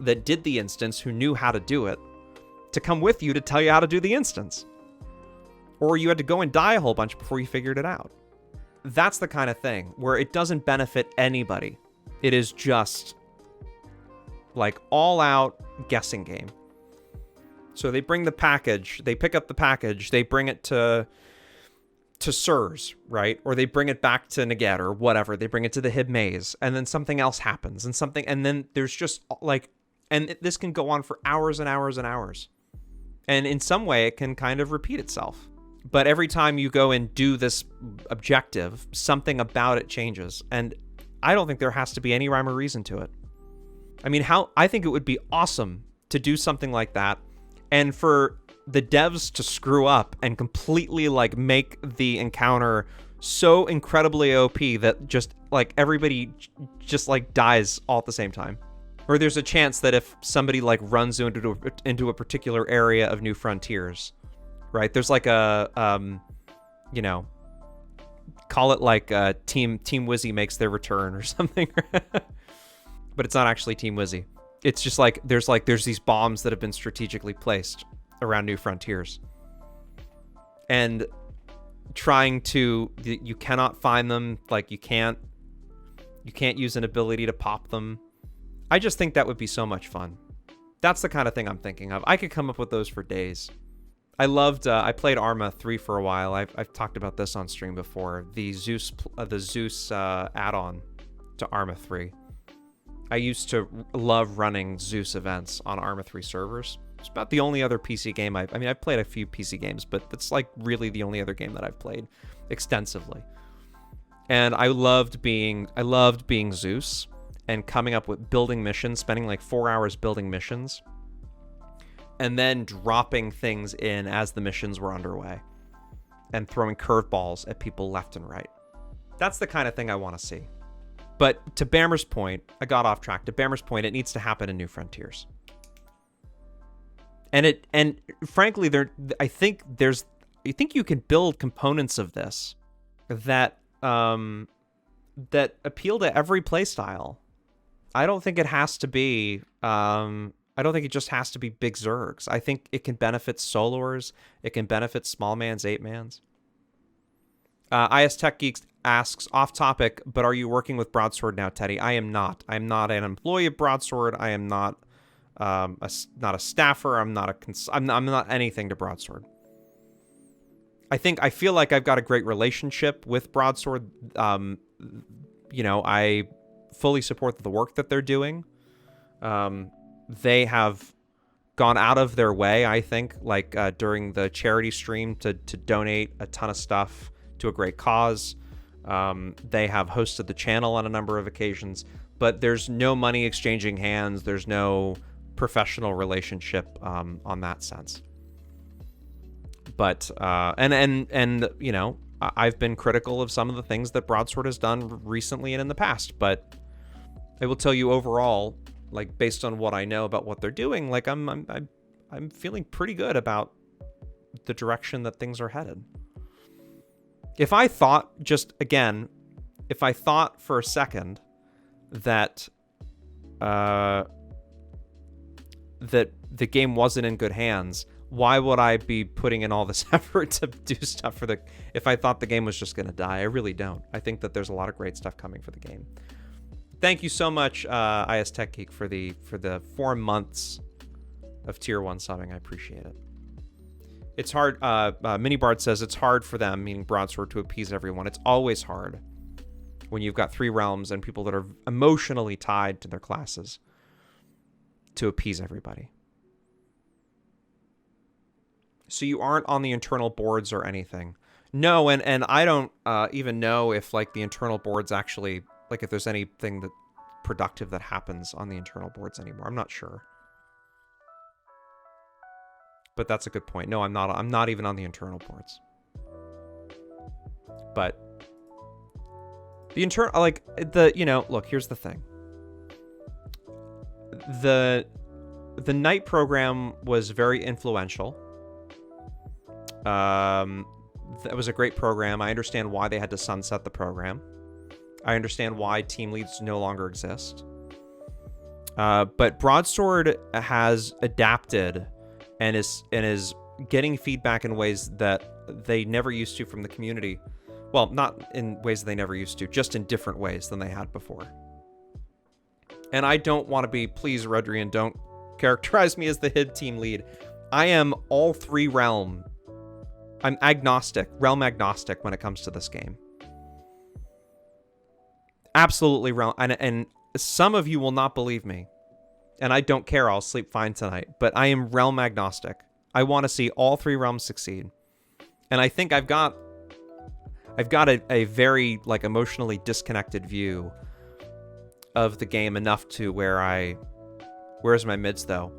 that did the instance who knew how to do it to come with you to tell you how to do the instance. Or you had to go and die a whole bunch before you figured it out. That's the kind of thing where it doesn't benefit anybody. It is just like all out guessing game. So they bring the package, they pick up the package, they bring it to Sirs, right? Or they bring it back to Naget or whatever. They bring it to the Hib Maze, and then something else happens, and then there's just like And this can go on for hours and hours and hours. And in some way, it can kind of repeat itself. But every time you go and do this objective, something about it changes. And I don't think there has to be any rhyme or reason to it. I mean, I think it would be awesome to do something like that, and for the devs to screw up and completely like make the encounter so incredibly OP that just like everybody just like dies all at the same time. Or there's a chance that if somebody like runs into a particular area of New Frontiers, right? There's like a you know, call it like Team Wizzy makes their return or something. But it's not actually Team Wizzy. It's just like there's these bombs that have been strategically placed around New Frontiers. And you cannot find them, like you can't use an ability to pop them. I just think that would be so much fun. That's the kind of thing I'm thinking of. I could come up with those for days. I played Arma 3 for a while. I've talked about this on stream before. The Zeus add-on to Arma 3. I used to love running Zeus events on Arma 3 servers. It's about the only other PC game I've played a few PC games, but that's like really the only other game that I've played extensively. And I loved being Zeus and coming up with building missions, spending like 4 hours building missions, and then dropping things in as the missions were underway and throwing curveballs at people left and right. That's the kind of thing I want to see. But to Bammer's point, I got off track. To Bammer's point, it needs to happen in New Frontiers. And frankly, I think you can build components of this that that appeal to every playstyle. I don't think it has to be. I don't think it just has to be big Zergs. I think it can benefit soloers. It can benefit small mans, 8-mans. IS Tech Geeks asks, off topic, but are you working with Broadsword now, Teddy? I am not. I'm not an employee of Broadsword. I am not not a staffer. I'm not anything to Broadsword. I feel like I've got a great relationship with Broadsword. You know, I fully support the work that they're doing. They have gone out of their way, I think, like during the charity stream to donate a ton of stuff to a great cause. They have hosted the channel on a number of occasions, but there's no money exchanging hands. There's no professional relationship on that sense. But and you know, I've been critical of some of the things that Broadsword has done recently and in the past, but I will tell you overall, like based on what I know about what they're doing, like I'm feeling pretty good about the direction that things are headed. If I thought for a second that that the game wasn't in good hands, why would I be putting in all this effort to do stuff if I thought the game was just going to die? I really don't. I think that there's a lot of great stuff coming for the game. Thank you so much, IS Tech Geek, for the 4 months of tier 1 subbing. I appreciate it. It's hard. Minibard says it's hard for them, meaning Broadsword, to appease everyone. It's always hard when you've got 3 realms and people that are emotionally tied to their classes to appease everybody. So you aren't on the internal boards or anything. No, and I don't even know if like the internal boards actually, like if there's anything that productive that happens on the internal boards anymore. I'm not sure. But that's a good point. No, I'm not even on the internal boards. But the internal, like you know, look, here's the thing. The night program was very influential. That was a great program. I understand why they had to sunset the program. I understand why team leads no longer exist. But Broadsword has adapted and is getting feedback in ways that they never used to from the community. Well, not in ways they never used to, just in different ways than they had before. And I don't want to be, please, Rodrian, don't characterize me as the HID team lead. I am all 3 realm. I'm realm agnostic when it comes to this game. Absolutely realm. And some of you will not believe me. And I don't care, I'll sleep fine tonight. But I am realm agnostic. I want to see all 3 realms succeed. And I think I've got a very like emotionally disconnected view of the game enough to where where's my mids though?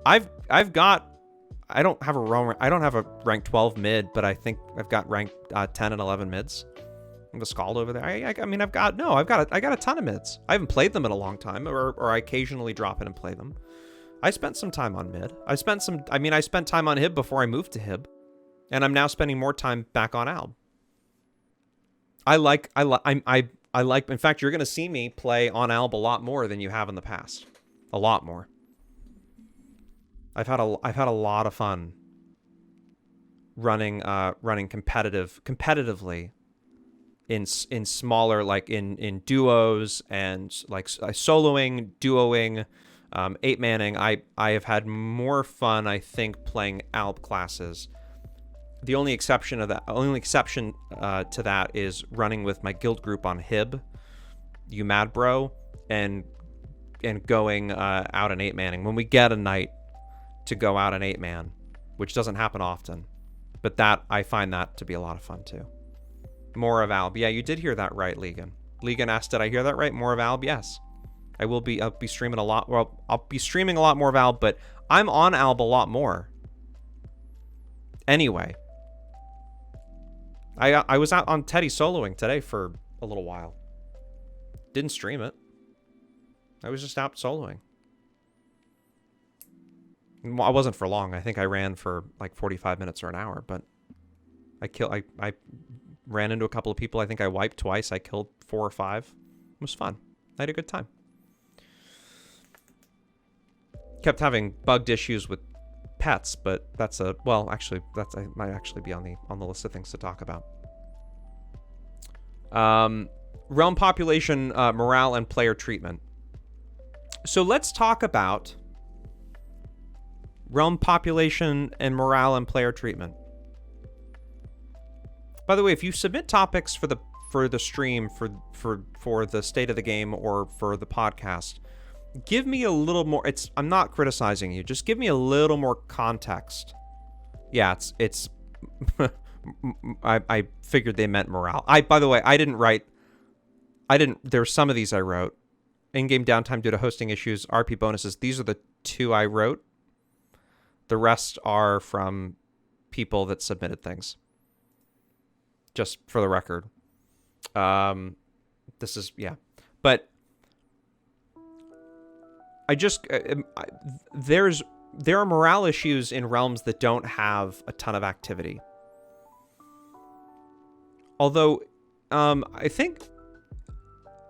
I don't have a rank 12 mid, but I think I've got rank 10 and 11 mids. The Scald over there. I mean, I've got a ton of mids. I haven't played them in a long time, or I occasionally drop in and play them. I spent some time on mid. I spent time on Hib before I moved to Hib, and I'm now spending more time back on Alb. I like. In fact, you're gonna see me play on Alb a lot more than you have in the past. A lot more. I've had a lot of fun running competitively in smaller, like in duos and like soloing, duoing, 8-manning. I have had more fun, I think, playing Alb classes. The only exception to that is running with my guild group on Hib, you mad bro, and going out an 8-manning when we get a night to go out an 8-man, which doesn't happen often, but that I find that to be a lot of fun too. More of Alb. Yeah, you did hear that right, Legan. Legan asked, did I hear that right? More of Alb? Yes. I'll be streaming a lot. Well, I'll be streaming a lot more of Alb, but I'm on Alb a lot more. Anyway. I was out on Teddy soloing today for a little while. Didn't stream it. I was just out soloing. Well, I wasn't for long. I think I ran for like 45 minutes or an hour, but I ran into a couple of people. I think I wiped twice. I killed 4 or 5. It was fun. I had a good time. Kept having bugged issues with pets, but that might actually be on the list of things to talk about. Realm population, morale, and player treatment. So let's talk about realm population and morale and player treatment. By the way, if you submit topics for the stream, for the state of the game or for the podcast, give me a little more. I'm not criticizing you. Just give me a little more context. Yeah, it's I figured they meant morale. By the way, there's some of these I wrote. In-game downtime due to hosting issues, RP bonuses. These are the 2 I wrote. The rest are from people that submitted things. Just for the record. This is, yeah. But there are morale issues in realms that don't have a ton of activity. Although, I think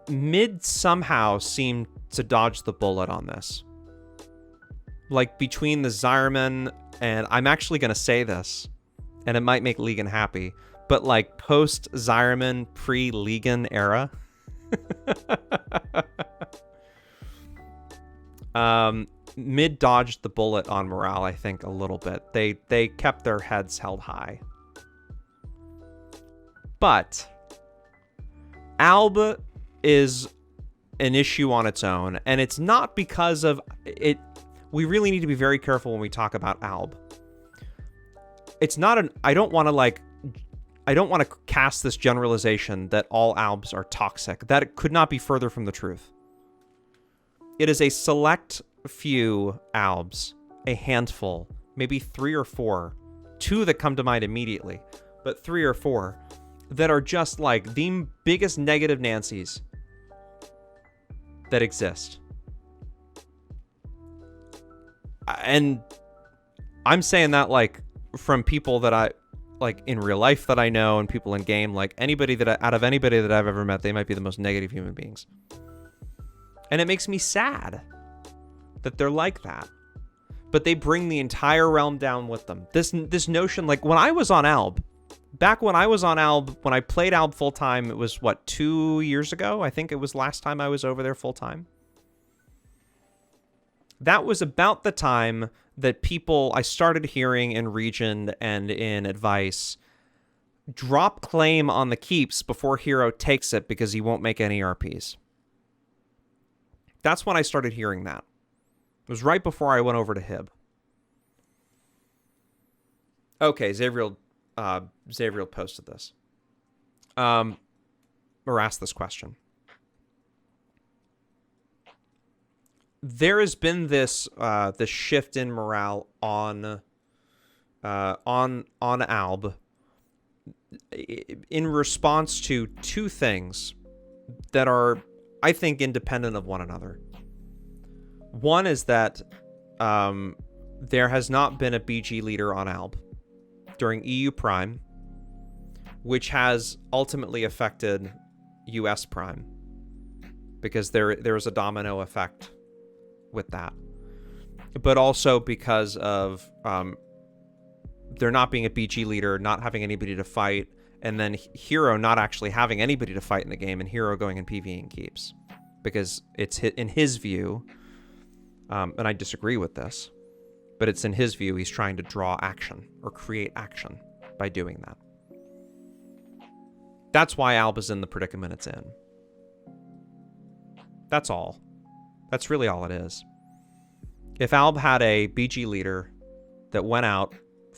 mid somehow seemed to dodge the bullet on this. Like, between the Zyreman, and I'm actually going to say this, and it might make Legan happy, but like post-Zyreman, pre-Legan era. Mid dodged the bullet on morale, I think, a little bit. They kept their heads held high. But Alb is an issue on its own, and it's not because of it. We really need to be very careful when we talk about Alb. It's not I don't want to cast this generalization that all Albs are toxic. That it could not be further from the truth. It is a select few Albs, a handful, maybe 3 or 4, 2 that come to mind immediately, but 3 or 4 that are just like the biggest negative Nancys that exist. And I'm saying that like from people that I like in real life that I know, and people in game, like anybody out of anybody that I've ever met, they might be the most negative human beings. And it makes me sad that they're like that. But they bring the entire realm down with them. This notion, like when I was on Alb, back when I was on Alb, when I played Alb full time, it was 2 years ago? I think it was last time I was over there full time. That was about the time that I started hearing in Region and in Advice, drop claim on the keeps before hero takes it because he won't make any RPs. That's when I started hearing that. It was right before I went over to Hib. Okay, Zavriel posted this. Or asked this question. There has been this shift in morale on Alb in response to two things that are, I think, independent of one another. One is that there has not been a BG leader on Alb during EU Prime, which has ultimately affected US Prime, because there is a domino effect with that. But also because of there not being a BG leader, not having anybody to fight, and then Hero not actually having anybody to fight in the game, and Hero going in PvE and keeps. Because it's in his view, and I disagree with this, but it's in his view he's trying to draw action or create action by doing that. That's why Alb is in the predicament it's in. That's all. That's really all it is. If Alb had a BG leader that went out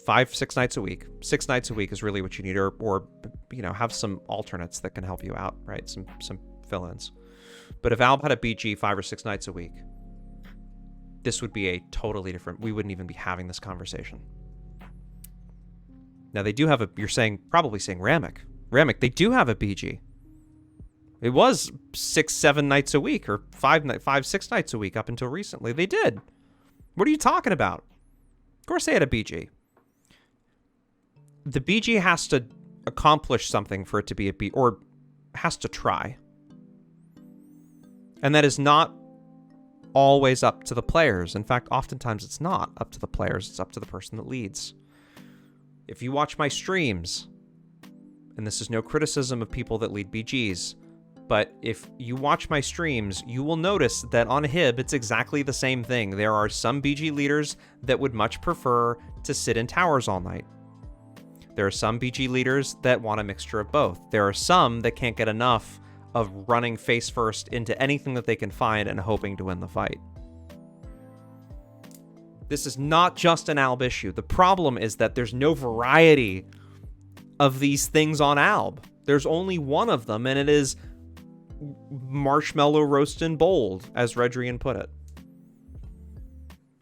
5-6 nights a week, 6 nights a week is really what you need, or have some alternates that can help you out, right? Some fill-ins. But if Alb had a BG 5 or 6 nights a week, this would be a totally different. We wouldn't even be having this conversation. Now they do have probably saying Ramek. They do have a BG. It was 6-7 nights a week, or 5-6 nights a week up until recently. They did. What are you talking about? Of course they had a BG. The BG has to accomplish something for it to be a B, or has to try. And that is not always up to the players. In fact, oftentimes it's not up to the players. It's up to the person that leads. If you watch my streams, and this is no criticism of people that lead BGs, but if you watch my streams, you will notice that on Hib, it's exactly the same thing. There are some BG leaders that would much prefer to sit in towers all night. There are some BG leaders that want a mixture of both. There are some that can't get enough of running face first into anything that they can find and hoping to win the fight. This is not just an Alb issue. The problem is that there's no variety of these things on Alb. There's only one of them, and it is marshmallow roast and bold, as Redrian put it.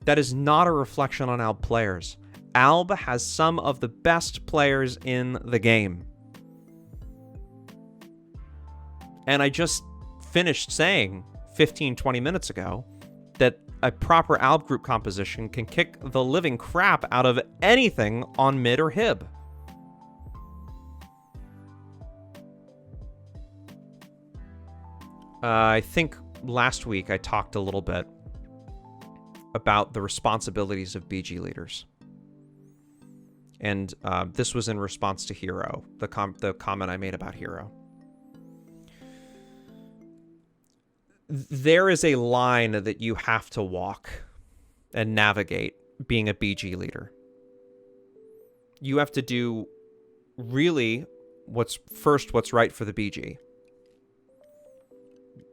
That is not a reflection on Alb players. Alb has some of the best players in the game. And I just finished saying 15-20 minutes ago that a proper Alb Group composition can kick the living crap out of anything on mid or Hib. I think last week I talked a little bit about the responsibilities of BG leaders. And this was in response to Hero, the comment I made about Hero. There is a line that you have to walk and navigate being a BG leader. You have to do really what's right for the BG.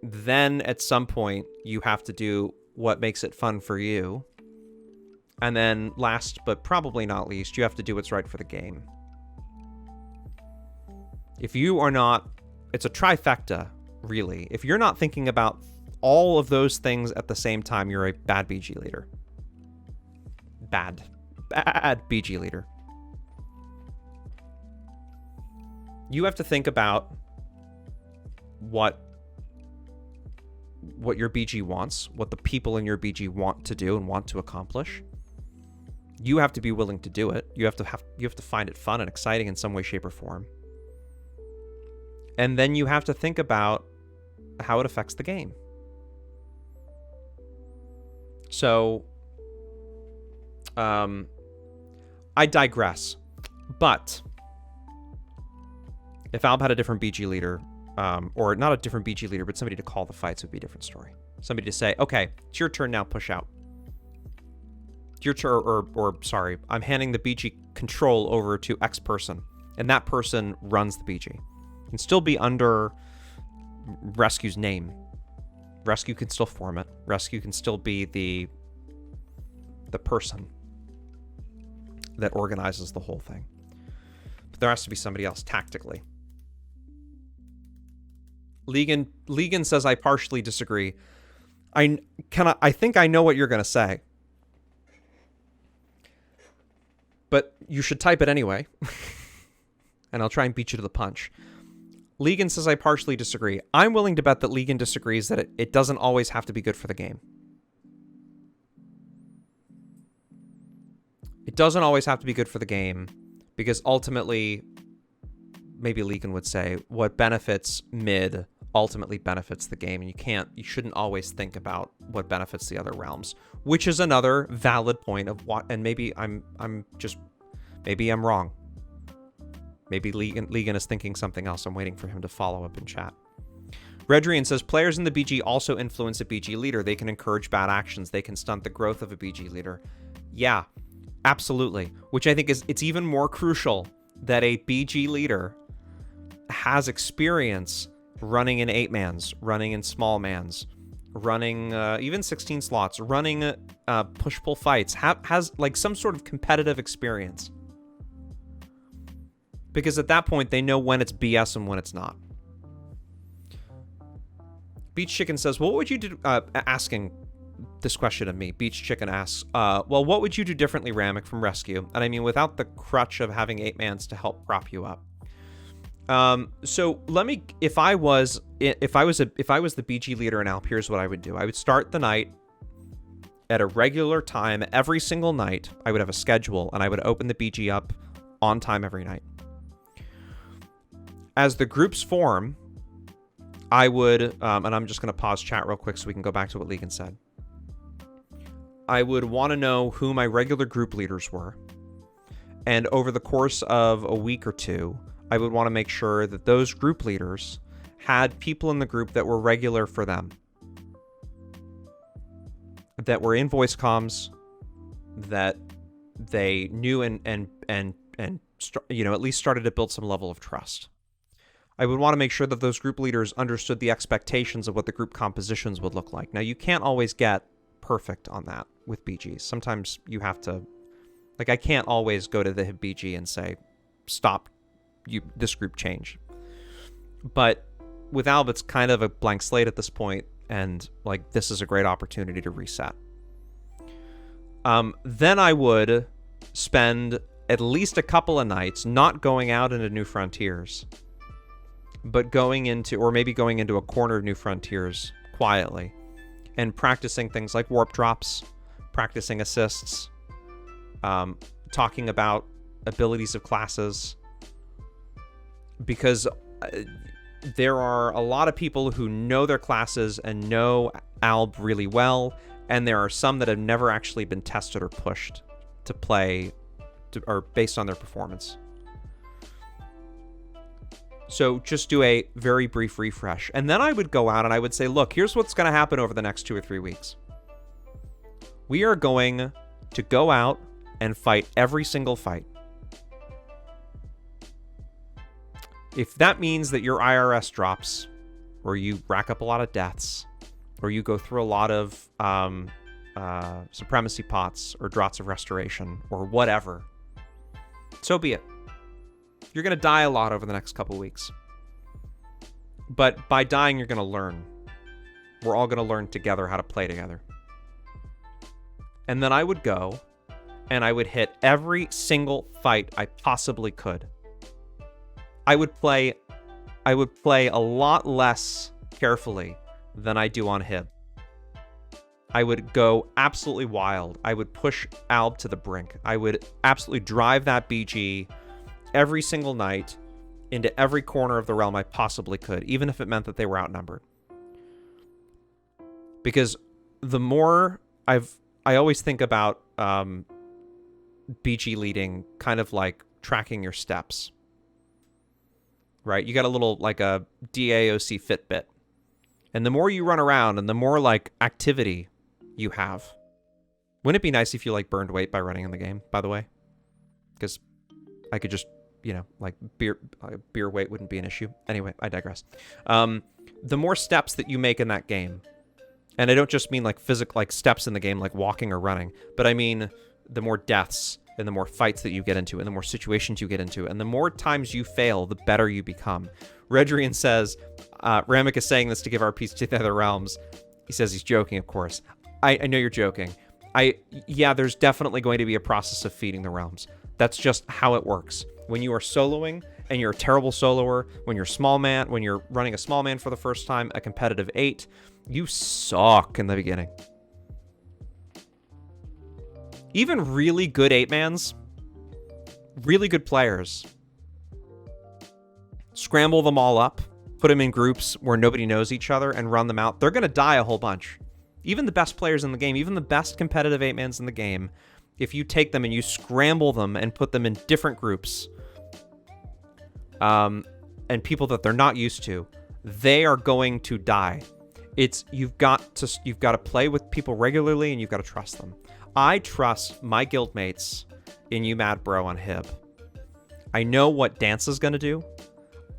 Then at some point you have to do what makes it fun for you. And then last but probably not least, you have to do what's right for the game. If you are not, it's a trifecta, really. If you're not thinking about all of those things at the same time, you're a bad BG leader. Bad BG leader. You have to think about what your BG wants, what the people in your BG want to do and want to accomplish. You have to be willing to do it. You have to find it fun and exciting in some way, shape, or form. And then you have to think about how it affects the game. So, I digress. But if Alb had a different BG leader, or not a different BG leader, but somebody to call the fights, would be a different story. Somebody to say, okay, it's your turn now, push out. Your turn, or sorry, I'm handing the BG control over to X person, and that person runs the BG. It can still be under Rescue's name. Rescue can still form it. Rescue can still be the the person that organizes the whole thing. But there has to be somebody else tactically. Legan says, I partially disagree. I think I know what you're going to say. But you should type it anyway. And I'll try and beat you to the punch. Legan says, I partially disagree. I'm willing to bet that Legan disagrees that it doesn't always have to be good for the game. It doesn't always have to be good for the game, because ultimately, maybe Legan would say, what benefits mid ultimately benefits the game, and you shouldn't always think about what benefits the other realms, which is another valid point of what, and maybe I'm wrong. Maybe Legan is thinking something else. I'm waiting for him to follow up in chat. Redrian says, players in the BG also influence a BG leader. They can encourage bad actions. They can stunt the growth of a BG leader. Yeah, absolutely. Which I think it's even more crucial that a BG leader has experience running in 8-mans, running in small mans, running even 16 slots, running push-pull fights, has like some sort of competitive experience. Because at that point, they know when it's BS and when it's not. Beach Chicken says, what would you do, asking this question of me, Beach Chicken asks, well, what would you do differently, Ramek, from Rescue? And I mean, without the crutch of having 8-mans to help prop you up. So let me, if I was the BG leader in Alp, here's what I would do. I would start the night at a regular time every single night. I would have a schedule, and I would open the BG up on time every night. As the groups form, I would, and I'm just going to pause chat real quick so we can go back to what Legan said. I would want to know who my regular group leaders were. And over the course of a week or two, I would want to make sure that those group leaders had people in the group that were regular for them, that were in voice comms, that they knew and at least started to build some level of trust. I would want to make sure that those group leaders understood the expectations of what the group compositions would look like. Now, you can't always get perfect on that with BGs. Sometimes you have to, like, I can't always go to the BG and say, stop, this group change. But with Alb, it's kind of a blank slate at this point, and like, this is a great opportunity to reset. Then I would spend at least a couple of nights not going out into New Frontiers, but going into a corner of New Frontiers quietly and practicing things like warp drops, practicing assists, talking about abilities of classes, because there are a lot of people who know their classes and know Alb really well, and there are some that have never actually been tested or pushed to play or based on their performance. So just do a very brief refresh. And then I would go out and I would say, look, here's what's going to happen over the next 2 or 3 weeks. We are going to go out and fight every single fight. If that means that your IRS drops, or you rack up a lot of deaths, or you go through a lot of supremacy pots, or draughts of restoration, or whatever, so be it. You're going to die a lot over the next couple weeks. But by dying, you're going to learn. We're all going to learn together how to play together. And then I would go, and I would hit every single fight I possibly could. I would play a lot less carefully than I do on Hib. I would go absolutely wild. I would push Alb to the brink. I would absolutely drive that BG every single night into every corner of the realm I possibly could, even if it meant that they were outnumbered. Because the more I always think about BG leading kind of like tracking your steps, right? You got a little like a DAoC Fitbit, and the more you run around and the more like activity you have. Wouldn't it be nice if you like burned weight by running in the game, by the way? Because I could just, like beer weight wouldn't be an issue. Anyway, I digress. The more steps that you make in that game, And I don't just mean like physical, like steps in the game, like walking or running, but I mean the more deaths and the more fights that you get into and the more situations you get into and the more times you fail, the better you become. Redrian says, Ramek is saying this to give our piece to the other realms. He says he's joking, of course. I know you're joking. Yeah, there's definitely going to be a process of feeding the realms. That's just how it works. When you are soloing and you're a terrible soloer, when you're running a small man for the first time, a competitive 8, you suck in the beginning. Even really good 8-mans, really good players, scramble them all up, put them in groups where nobody knows each other and run them out. They're going to die a whole bunch. Even the best players in the game, even the best competitive 8-mans in the game, if you take them and you scramble them and put them in different groups, and people that they're not used to, they are going to die. You've got to play with people regularly and you've got to trust them. I trust my guildmates in You Mad Bro on Hib. I know what Dance is going to do.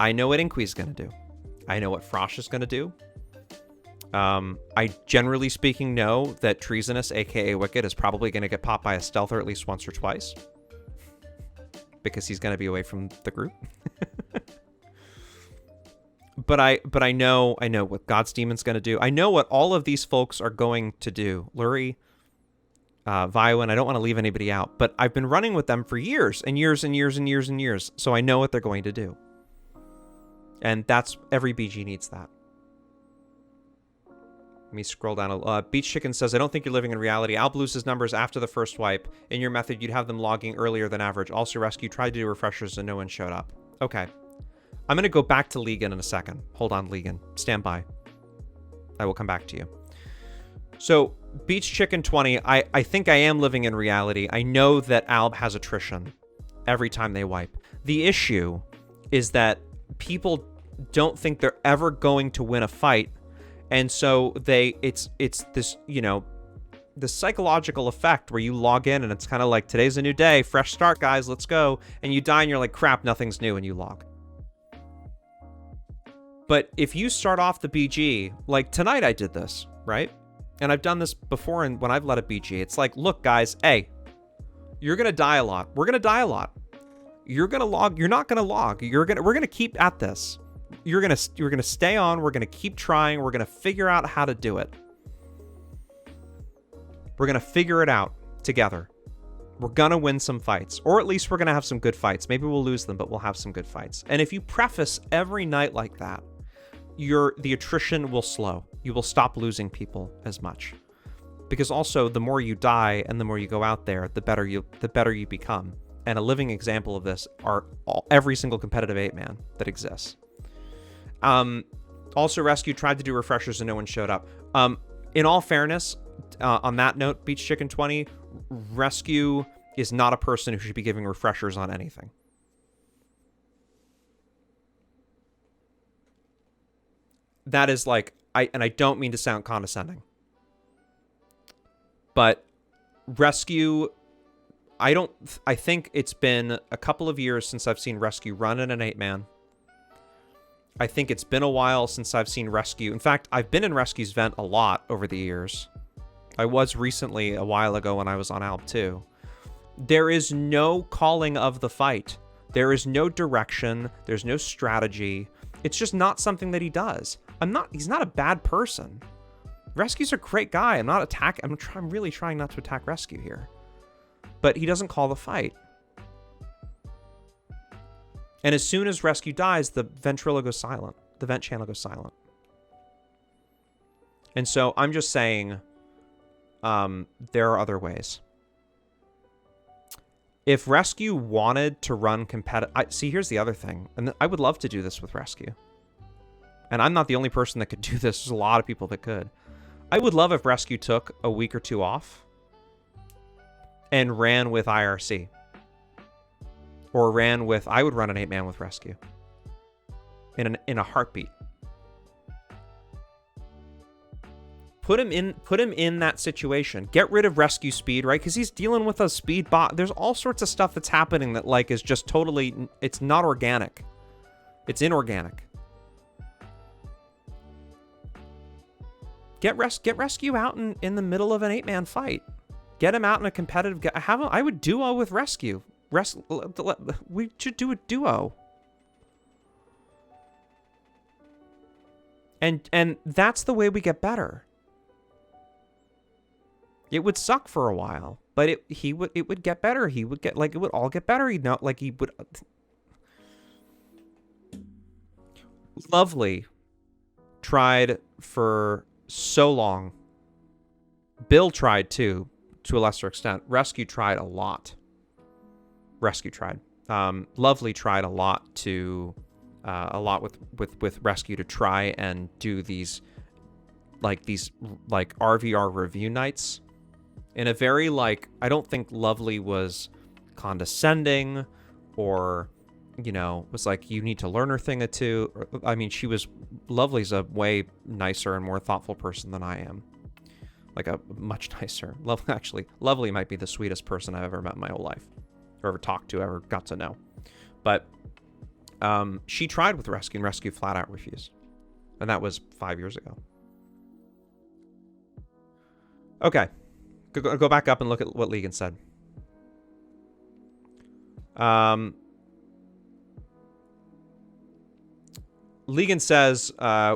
I know what Inqui's going to do. I know what Frosh is going to do. I generally speaking know that Treasonous, aka Wicked, is probably going to get popped by a stealther at least once or twice. Because he's going to be away from the group. But I know what God's Demon's going to do. I know what all of these folks are going to do. Lurie, Vioen, I don't want to leave anybody out, but I've been running with them for years and years and years and years and years, so I know what they're going to do. And that's, every BG needs that. Let me scroll down. Beach Chicken says, I don't think you're living in reality. Alb loses numbers after the first wipe. In your method, you'd have them logging earlier than average. Also, Rescue tried to do refreshers and no one showed up. Okay. I'm going to go back to Legan in a second. Hold on, Legan. Stand by. I will come back to you. So, Beach Chicken 20, I think I am living in reality. I know that Alb has attrition every time they wipe. The issue is that people don't think they're ever going to win a fight, and so it's this, the psychological effect where you log in and it's kind of like, today's a new day, fresh start, guys, let's go, and you die and you're like, crap, nothing's new, and you log. But if you start off the BG, like tonight I did this, right? And I've done this before, and when I've led a BG, it's like, look, guys, hey, you're gonna die a lot. We're gonna die a lot. You're gonna log. You're not gonna log. We're gonna keep at this. You're gonna stay on. We're gonna keep trying. We're gonna figure out how to do it. We're gonna figure it out together. We're gonna win some fights, or at least we're gonna have some good fights. Maybe we'll lose them, but we'll have some good fights. And if you preface every night like that, the attrition will slow. You will stop losing people as much, because also the more you die and the more you go out there, the better you become. And a living example of this are every single competitive 8-man that exists. Also, Rescue tried to do refreshers and no one showed up. In all fairness, on that note, Beach Chicken 20, Rescue is not a person who should be giving refreshers on anything. That is like, I don't mean to sound condescending, but Rescue, I think it's been a couple of years since I've seen Rescue run in an 8-man. I think it's been a while since I've seen Rescue. In fact, I've been in Rescue's vent a lot over the years. I was recently a while ago when I was on Alb too. There is no calling of the fight. There is no direction. There's no strategy. It's just not something that he does. He's not a bad person. Rescue's a great guy. I'm really trying not to attack Rescue here. But he doesn't call the fight. And as soon as Rescue dies, the Ventrilo goes silent. The vent channel goes silent. And so I'm just saying, there are other ways. If Rescue wanted to run competitive... See, here's the other thing. And I would love to do this with Rescue. And I'm not the only person that could do this. There's a lot of people that could. I would love if Rescue took a week or two off and ran with IRC. Or ran with... I would run an 8-man with Rescue. In a heartbeat. Put him in that situation. Get rid of Rescue speed, right? Because he's dealing with a speed bot. There's all sorts of stuff that's happening that, like, is just totally... It's not organic. It's inorganic. Get Rescue out in the middle of an 8-man fight. Get him out in a competitive... I would duo with Rescue. We should do a duo. And that's the way we get better. It would suck for a while, but it would get better. He would get, like, it would all get better. He'd know, like, he would... Lovely tried for so long. Bill tried too, to a lesser extent. Rescue tried a lot. Lovely tried a lot with Rescue to try and do these RVR review nights in a very, like, I don't think Lovely was condescending or, you know, was like, you need to learn her thing or two. I mean, Lovely's a way nicer and more thoughtful person than I am. Like, a much nicer. Lovely might be the sweetest person I've ever met in my whole life. Or ever talked to, ever got to know. But she tried with Rescue, and Rescue flat out refused. And that was 5 years ago. Okay. Go back up and look at what Legan said. Legan says,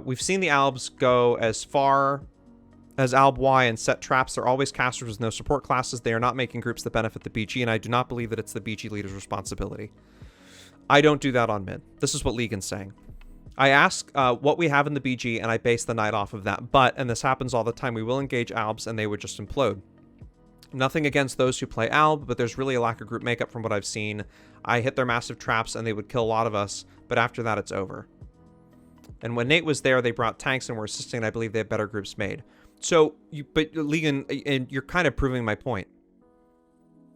we've seen the Albs go as far as Alb Y and set traps. They're always casters with no support classes. They are not making groups that benefit the BG, and I do not believe that it's the BG leader's responsibility. I don't do that on mid. This is what Legan's saying. I ask what we have in the BG, and I base the night off of that. But, and this happens all the time, we will engage Albs, and they would just implode. Nothing against those who play Alb, but there's really a lack of group makeup from what I've seen. I hit their massive traps, and they would kill a lot of us, but after that, it's over. And when Nate was there, they brought tanks and were assisting, and I believe they have better groups made. So, but Legan, and you're kind of proving my point.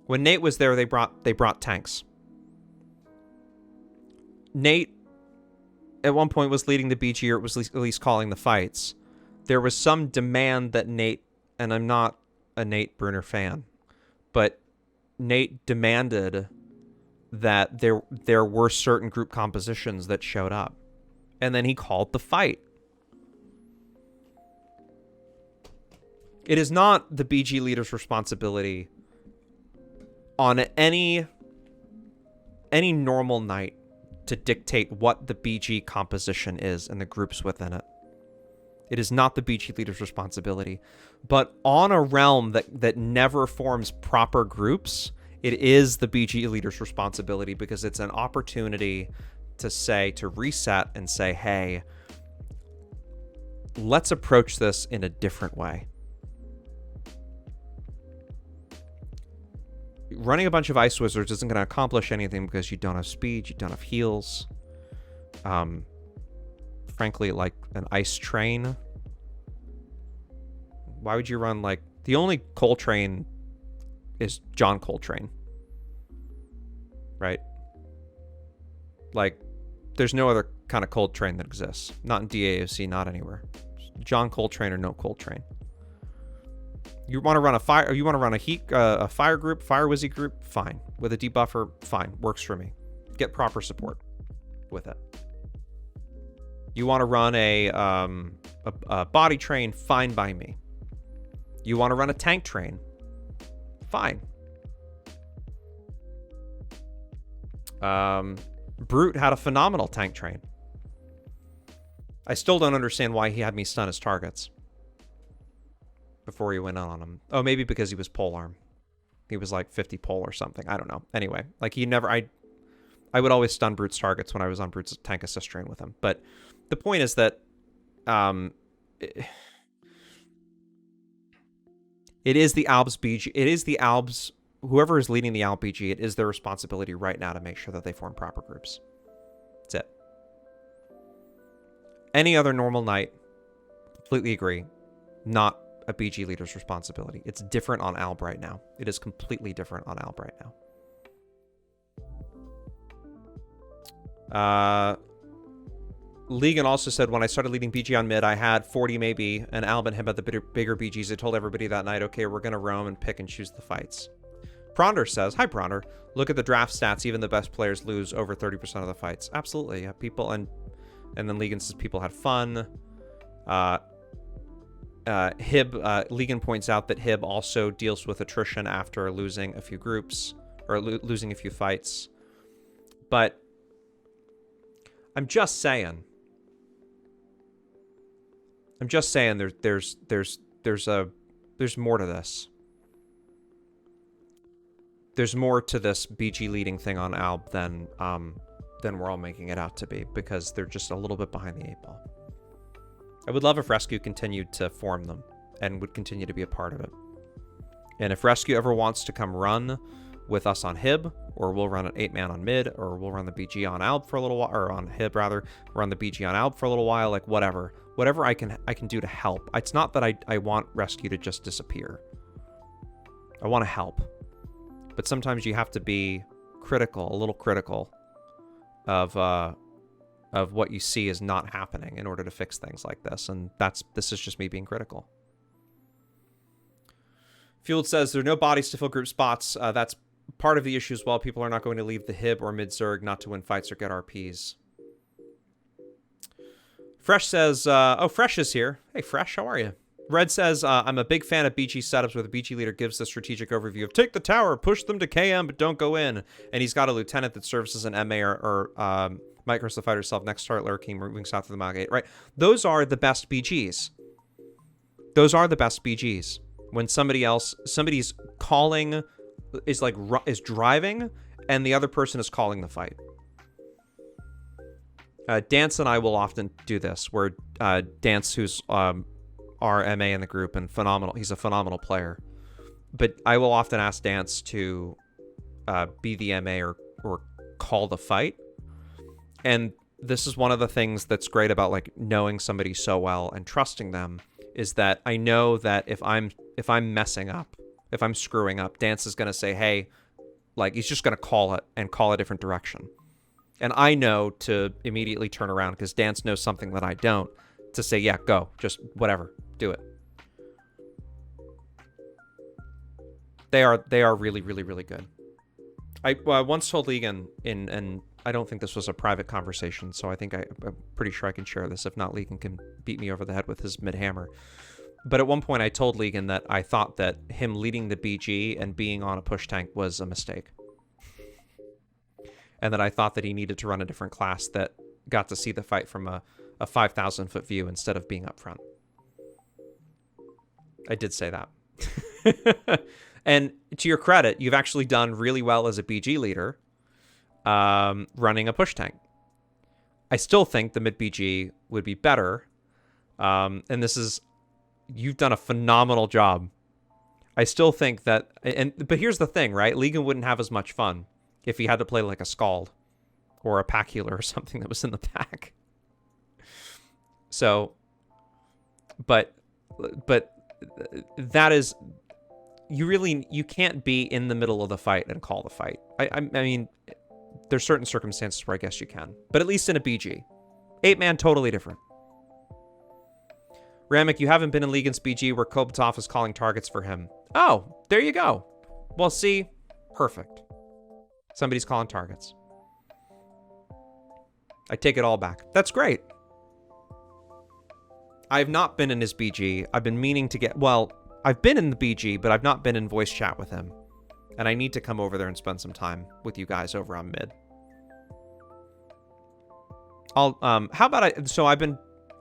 When Nate was there, they brought tanks. Nate, at one point, was leading the BG, or was at least calling the fights. There was some demand that Nate, and I'm not a Nate Bruner fan, but Nate demanded that there were certain group compositions that showed up. And then he called the fight. It is not the BG leader's responsibility on any normal night to dictate what the BG composition is and the groups within it. It is not the BG leader's responsibility. But on a realm that never forms proper groups, it is the BG leader's responsibility, because it's an opportunity to reset and say, hey, let's approach this in a different way. Running a bunch of ice wizards isn't going to accomplish anything because you don't have speed, you don't have heals. Frankly, like an ice train. Why would you run, like, the only Coltrane is John Coltrane, right? Like, there's no other kind of Coltrane that exists. Not in DAoC, not anywhere. John Coltrane or no Coltrane. You want to run a fire? You want to run a fire group, fire wizzy group? Fine. With a debuffer, fine. Works for me. Get proper support with it. You want to run a body train? Fine by me. You want to run a tank train? Fine. Brute had a phenomenal tank train. I still don't understand why he had me stun his targets before he went on him. Oh, maybe because he was polearm. He was like 50 pole or something. I don't know. Anyway, like I would always stun Brute's targets when I was on Brute's tank assist train with him. But the point is that it is the Alb's BG. It is the Alb's, whoever is leading the Alb BG, it is their responsibility right now to make sure that they form proper groups. That's it. Any other normal night, completely agree, not a BG leader's responsibility. It's different on Alb right now. It is completely different on Alb right now. Legan also said, when I started leading BG on mid, I had 40 maybe, and Alb and him had the bigger BGs. I told everybody that night, okay, we're going to roam and pick and choose the fights. Pronder says, hi Pronder, look at the draft stats. Even the best players lose over 30% of the fights. Absolutely. Yeah, people, and then Legan says people had fun. And Legan points out that Hib also deals with attrition after losing a few groups, or losing a few fights. But I'm just saying there's more to this. There's more to this BG leading thing on Alb than we're all making it out to be, because they're just a little bit behind the 8 ball. I would love if Rescue continued to form them and would continue to be a part of it. And if Rescue ever wants to come run with us on Hib, or we'll run an 8-man on mid, or we'll run the BG on Alb for a little while, or on Hib rather, run the BG on Alb for a little while, like whatever I can do to help. It's not that I want Rescue to just disappear. I want to help. But sometimes you have to be critical, a little critical of what you see is not happening in order to fix things like this. And this is just me being critical. Fueled says there are no bodies to fill group spots. That's part of the issue as well. People are not going to leave the Hib or mid-Zerg not to win fights or get RPs. Fresh says, oh, Fresh is here. Hey, Fresh, how are you? Red says, I'm a big fan of BG setups where the BG leader gives the strategic overview of take the tower, push them to KM, but don't go in. And he's got a lieutenant that serves as an MA or micros the fighter self next to Tartler King moving south of the Mile Gate, right? Those are the best BGs. Those are the best BGs. When somebody's calling, is driving, and the other person is calling the fight. Dance and I will often do this, where Dance, who's our MA in the group and phenomenal, he's a phenomenal player, but I will often ask Dance to be the MA or call the fight. And this is one of the things that's great about like knowing somebody so well and trusting them, is that I know that if I'm messing up, if I'm screwing up, Dance is going to say, hey, like he's just going to call it and call a different direction. And I know to immediately turn around, because Dance knows something that I don't, to say, yeah, go, just whatever, do it. They are really, really, really good. I once told Legan and I don't think this was a private conversation, so I think I'm pretty sure I can share this. If not, Legan can beat me over the head with his mid-hammer. But at one point I told Legan that I thought that him leading the BG and being on a push tank was a mistake. And that I thought that he needed to run a different class that got to see the fight from a 5,000-foot view instead of being up front. I did say that. And to your credit, you've actually done really well as a BG leader running a push tank. I still think the mid-BG would be better. And you've done a phenomenal job. I still think that, but here's the thing, right? Legan wouldn't have as much fun if he had to play like a Scald or a pack healer or something that was in the pack. So, but that is, you can't be in the middle of the fight and call the fight. I mean, there's certain circumstances where I guess you can, but at least in a BG. 8-man, totally different. Ramek, you haven't been in Legan's BG where Kobatov is calling targets for him. Oh, there you go. Well, see, perfect. Somebody's calling targets. I take it all back. That's great. I've not been in his BG. I've been meaning to get... Well, I've been in the BG, but I've not been in voice chat with him. And I need to come over there and spend some time with you guys over on mid. How about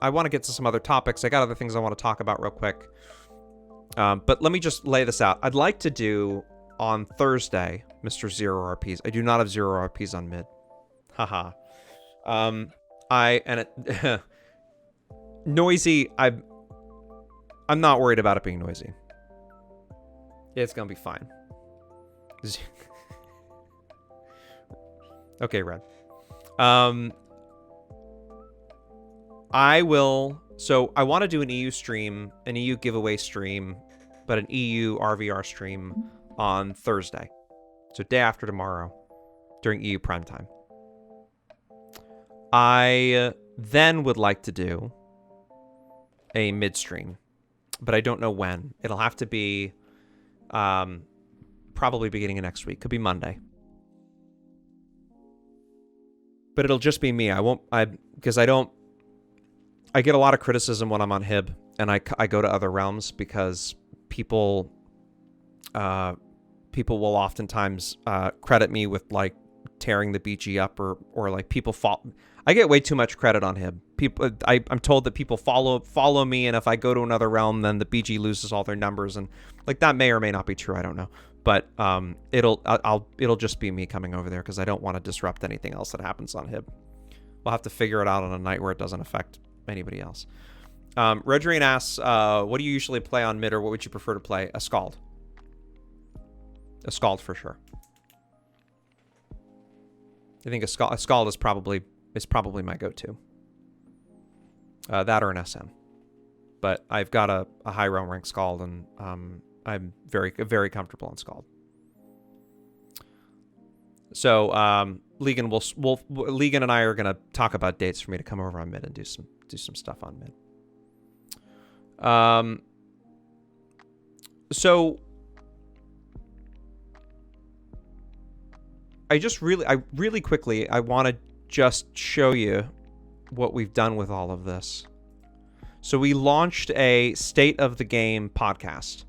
I want to get to some other topics. I got other things I want to talk about real quick. But let me just lay this out. I'd like to do on Thursday, Mr. Zero RPs. I do not have zero RPs on mid. Haha. Noisy, I'm not worried about it being noisy. It's gonna be fine. Okay, Red. I want to do an EU stream, an EU giveaway stream, but an EU RVR stream on Thursday. So day after tomorrow, during EU prime time. I then would like to do a mid-stream, but I don't know when. It'll have to be probably beginning of next week. Could be Monday. But it'll just be me. I get a lot of criticism when I'm on Hib, and I go to other realms because people will oftentimes credit me with like tearing the BG up or like people fall. I get way too much credit on him. I'm told that people follow me, and if I go to another realm, then the BG loses all their numbers, and like that may or may not be true. I don't know, but it'll just be me coming over there because I don't want to disrupt anything else that happens on Hib. We'll have to figure it out on a night where it doesn't affect anybody else. Redrian asks, what do you usually play on mid, or what would you prefer to play? A Scald. A Scald for sure. I think a Scald is probably my go-to. That or an SM. But I've got a high realm rank Scald, and I'm very, very comfortable on Scald. So Legan Legan and I are gonna talk about dates for me to come over on mid and do some stuff on mid. So I really quickly, I want to just show you what we've done with all of this. So we launched a State of the Game podcast.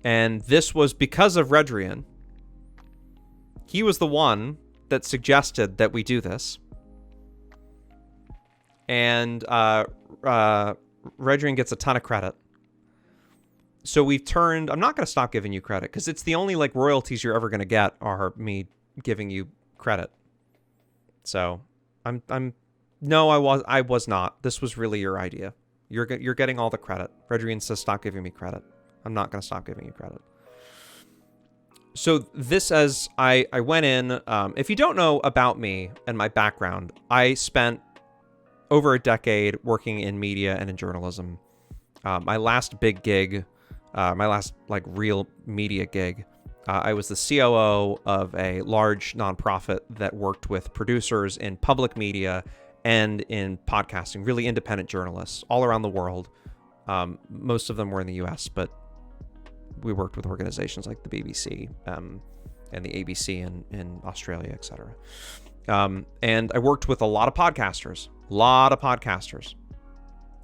And this was because of Redrian. He was the one that suggested that we do this. And Redrian gets a ton of credit. So we've turned... I'm not going to stop giving you credit, because it's the only like royalties you're ever going to get are me giving you credit. So I was not. This was really your idea. You're getting all the credit. Redrian says stop giving me credit. I'm not going to stop giving you credit. So this, as I went in, if you don't know about me and my background, I spent over a decade working in media and in journalism. My last big gig, my last like real media gig, I was the COO of a large nonprofit that worked with producers in public media and in podcasting, really independent journalists all around the world. Most of them were in the US, but we worked with organizations like the BBC and the ABC in Australia, etc. And I worked with a lot of podcasters.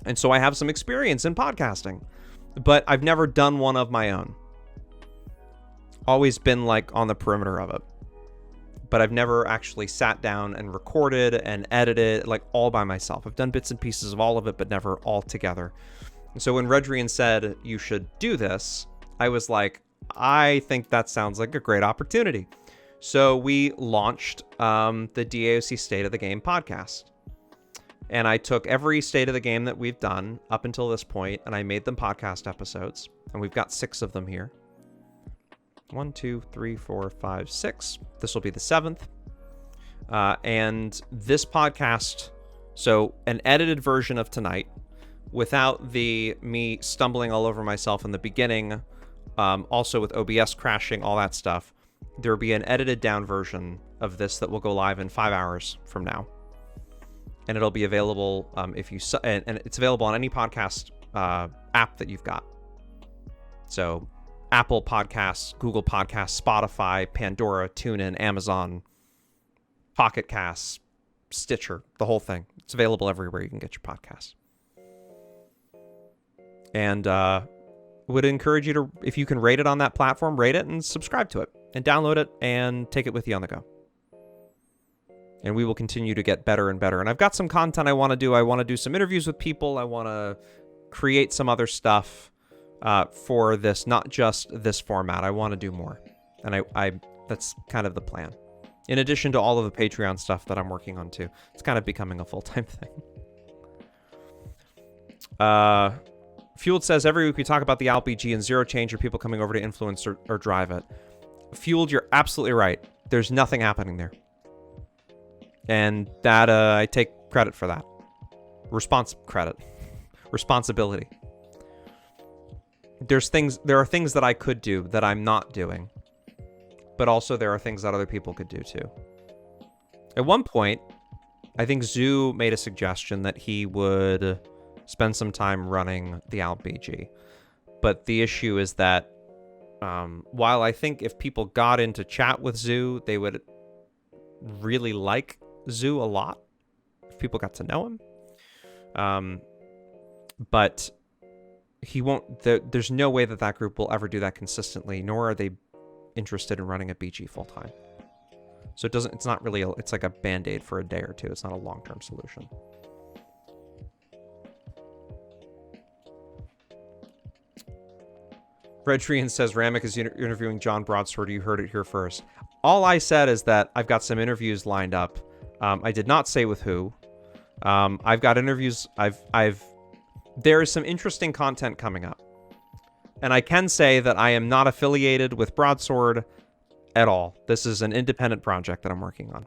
And so I have some experience in podcasting, but I've never done one of my own. Always been like on the perimeter of it. But I've never actually sat down and recorded and edited like all by myself. I've done bits and pieces of all of it, but never all together. And so when Redrian said you should do this, I was like, I think that sounds like a great opportunity. So we launched the DAoC State of the Game podcast. And I took every State of the Game that we've done up until this point, and I made them podcast episodes. And we've got 6 of them here. 1, 2, 3, 4, 5, 6. This will be the 7th. And this podcast, so an edited version of tonight, without me stumbling all over myself in the beginning, also with OBS crashing, all that stuff, there will be an edited down version of this that will go live in 5 hours from now. And it'll be available and it's available on any podcast app that you've got. So Apple Podcasts, Google Podcasts, Spotify, Pandora, TuneIn, Amazon, Pocket Casts, Stitcher, the whole thing. It's available everywhere you can get your podcasts. And would encourage you to, if you can rate it on that platform, rate it and subscribe to it and download it and take it with you on the go. And we will continue to get better and better. And I've got some content I want to do. I want to do some interviews with people. I want to create some other stuff for this, not just this format. I want to do more. And I that's kind of the plan. In addition to all of the Patreon stuff that I'm working on too. It's kind of becoming a full-time thing. Fueled says, every week we talk about the AlpBG and zero change or people coming over to influence or drive it. Fueled, you're absolutely right. There's nothing happening there. And that, I take credit for that. Responsibility. There are things that I could do that I'm not doing. But also there are things that other people could do too. At one point, I think Zoo made a suggestion that he would spend some time running the AlpBG. But the issue is that while I think if people got into chat with Zoo, they would really like Zoo a lot if people got to know him. But he won't. There's no way that group will ever do that consistently, nor are they interested in running a BG full time. So it doesn't. It's not really. It's like a band-aid for a day or two. It's not a long-term solution. Red Trean says Ramek is interviewing John Broadsword. You heard it here first. All I said is that I've got some interviews lined up. I did not say with who. I've got interviews. There is some interesting content coming up. And I can say that I am not affiliated with Broadsword at all. This is an independent project that I'm working on.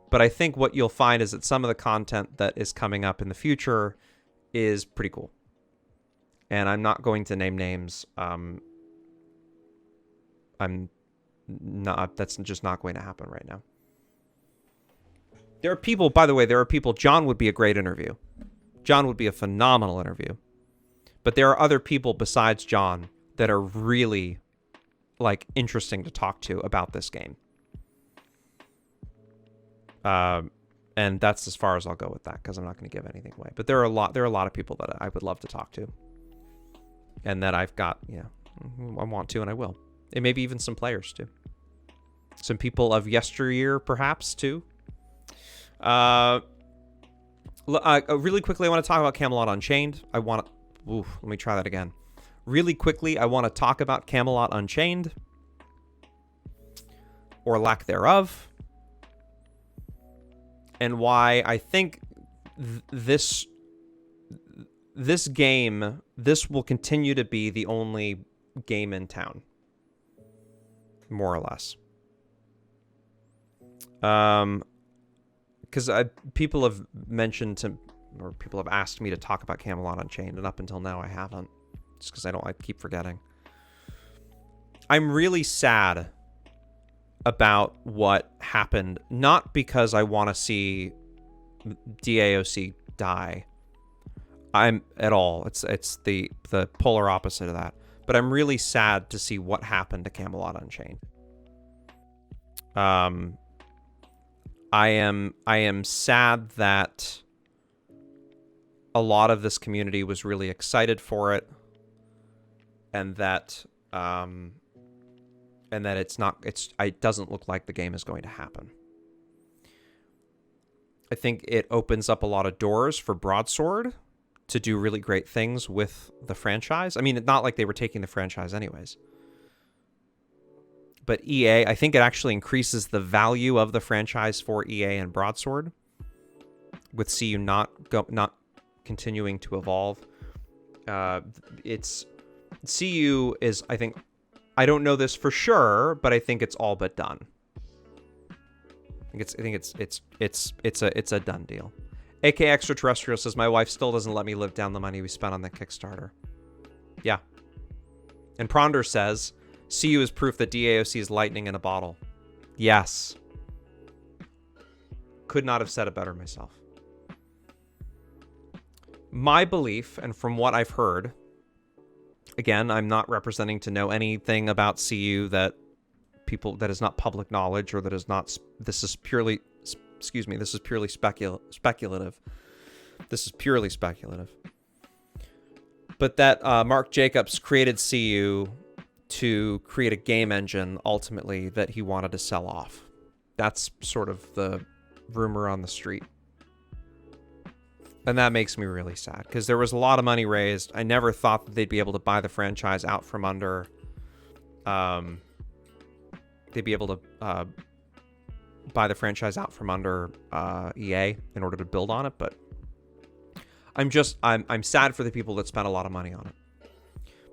But I think what you'll find is that some of the content that is coming up in the future is pretty cool. And I'm not going to name names. I'm not. That's just not going to happen right now. There are people, by the way, John would be a great interview. John would be a phenomenal interview. But there are other people besides John that are really, like, interesting to talk to about this game. And that's as far as I'll go with that, because I'm not going to give anything away. But there are a lot of people that I would love to talk to. And that I've got, I want to and I will. And maybe even some players, too. Some people of yesteryear, perhaps, too. Really quickly, I want to talk about Camelot Unchained. Let me try that again. Really quickly, I want to talk about Camelot Unchained. Or lack thereof. And why I think this game, this will continue to be the only game in town. More or less. Because people have mentioned or people have asked me to talk about Camelot Unchained, and up until now I haven't. Just because I keep forgetting. I'm really sad about what happened, not because I want to see DAoC die. I'm at all. It's the polar opposite of that. But I'm really sad to see what happened to Camelot Unchained. I am sad that a lot of this community was really excited for it, and that it doesn't look like the game is going to happen. I think it opens up a lot of doors for Broadsword to do really great things with the franchise. I mean, it's not like they were taking the franchise anyways. But EA, I think it actually increases the value of the franchise for EA and Broadsword, with CU not continuing to evolve. It's CU is, I think, I don't know this for sure, but I think it's all but done. I think it's a done deal. AK Extraterrestrial says, my wife still doesn't let me live down the money we spent on the Kickstarter. Yeah. And Pronder says, CU is proof that DAoC is lightning in a bottle. Yes. Could not have said it better myself. My belief, and from what I've heard, again, I'm not representing to know anything about CU that is not public knowledge, or that is not, this is purely speculative. This is purely speculative. But that Mark Jacobs created CU to create a game engine, ultimately, that he wanted to sell off. That's sort of the rumor on the street. And that makes me really sad, because there was a lot of money raised. I never thought that they'd be able to buy the franchise out from under. They'd be able to buy the franchise out from under EA in order to build on it, but I'm sad for the people that spent a lot of money on it,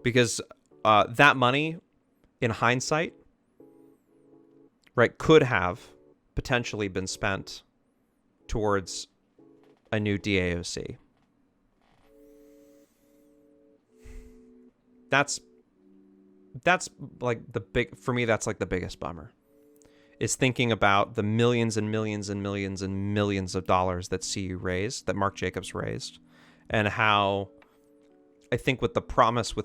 because that money, in hindsight, right, could have potentially been spent towards a new DAoC. That's like for me, that's like the biggest bummer, is thinking about the millions and millions and millions and millions of dollars that CU raised, that Mark Jacobs raised, and how I think with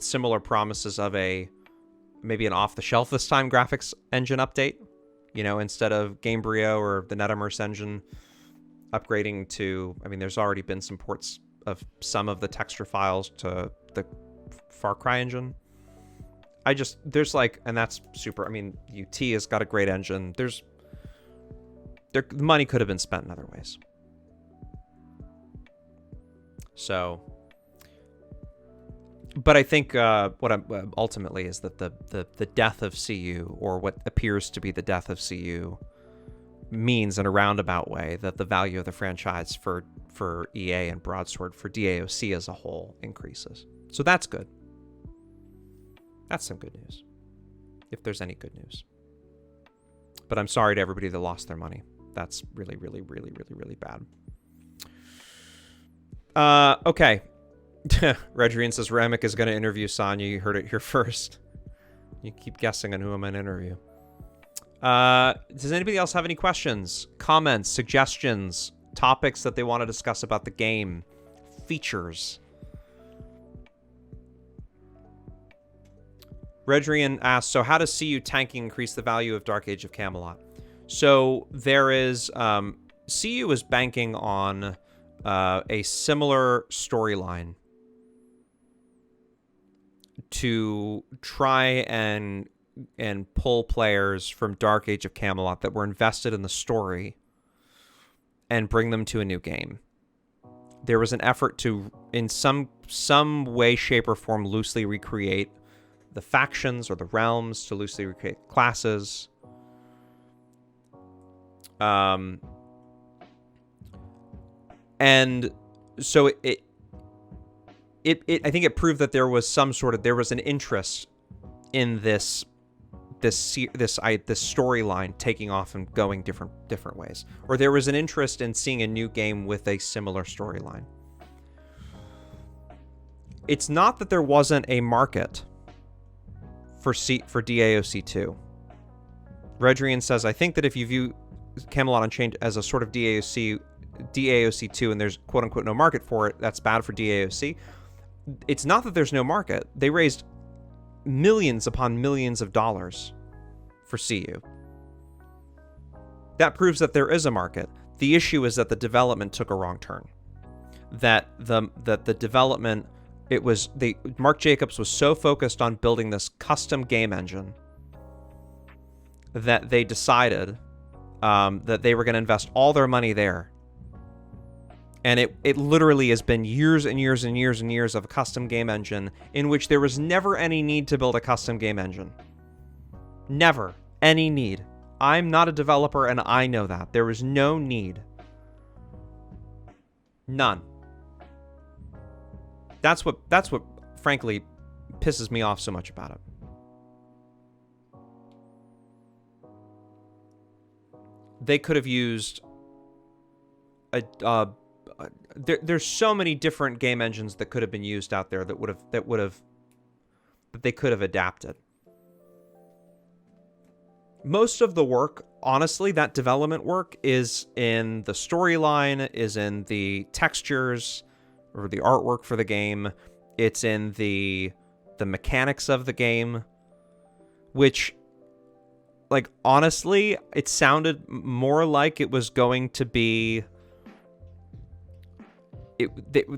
similar promises of maybe an off-the-shelf this time graphics engine update, instead of Gamebryo or the NetImmerse engine, upgrading to, there's already been some ports of some of the texture files to the Far Cry engine. There's like, and that's super. I mean, UT has got a great engine. The money could have been spent in other ways. So, but I think what I'm ultimately is that the death of CU, or what appears to be the death of CU, means in a roundabout way that the value of the franchise for EA and Broadsword for DAoC as a whole increases. So that's good. That's some good news, if there's any good news. But I'm sorry to everybody that lost their money. That's really, really, really, really, really bad. Okay. Redrian says Remick is going to interview Sonya. You heard it here first. You keep guessing on who I'm going to interview. Does anybody else have any questions, comments, suggestions, topics that they want to discuss about the game, features? Redrian asks, so how does CU tanking increase the value of Dark Age of Camelot? So there is, CU is banking on a similar storyline to try and pull players from Dark Age of Camelot that were invested in the story and bring them to a new game. There was an effort to, in some way, shape, or form, loosely recreate the factions or the realms, to loosely recreate classes. And so it I think it proved that there was an interest in this storyline taking off and going different ways, or there was an interest in seeing a new game with a similar storyline. It's not that there wasn't a market for DAoC 2. Redrian says, I think that if you view Camelot Unchained as a sort of DAoC 2 and there's quote unquote no market for it, that's bad for DAoC. It's not that there's no market. They raised millions upon millions of dollars for CU. That proves that there is a market. The issue is that the development took a wrong turn. That the development, Mark Jacobs was so focused on building this custom game engine that they decided that they were going to invest all their money there. And it literally has been years and years and years and years of a custom game engine in which there was never any need to build a custom game engine. Never any need. I'm not a developer and I know that. There was no need. None. That's what frankly pisses me off so much about it. They could have used there's so many different game engines that could have been used out there that they could have adapted. Most of the work, honestly, that development work is in the storyline, is in the textures or the artwork for the game. It's in the mechanics of the game, which, like, honestly, it sounded more like it was going to be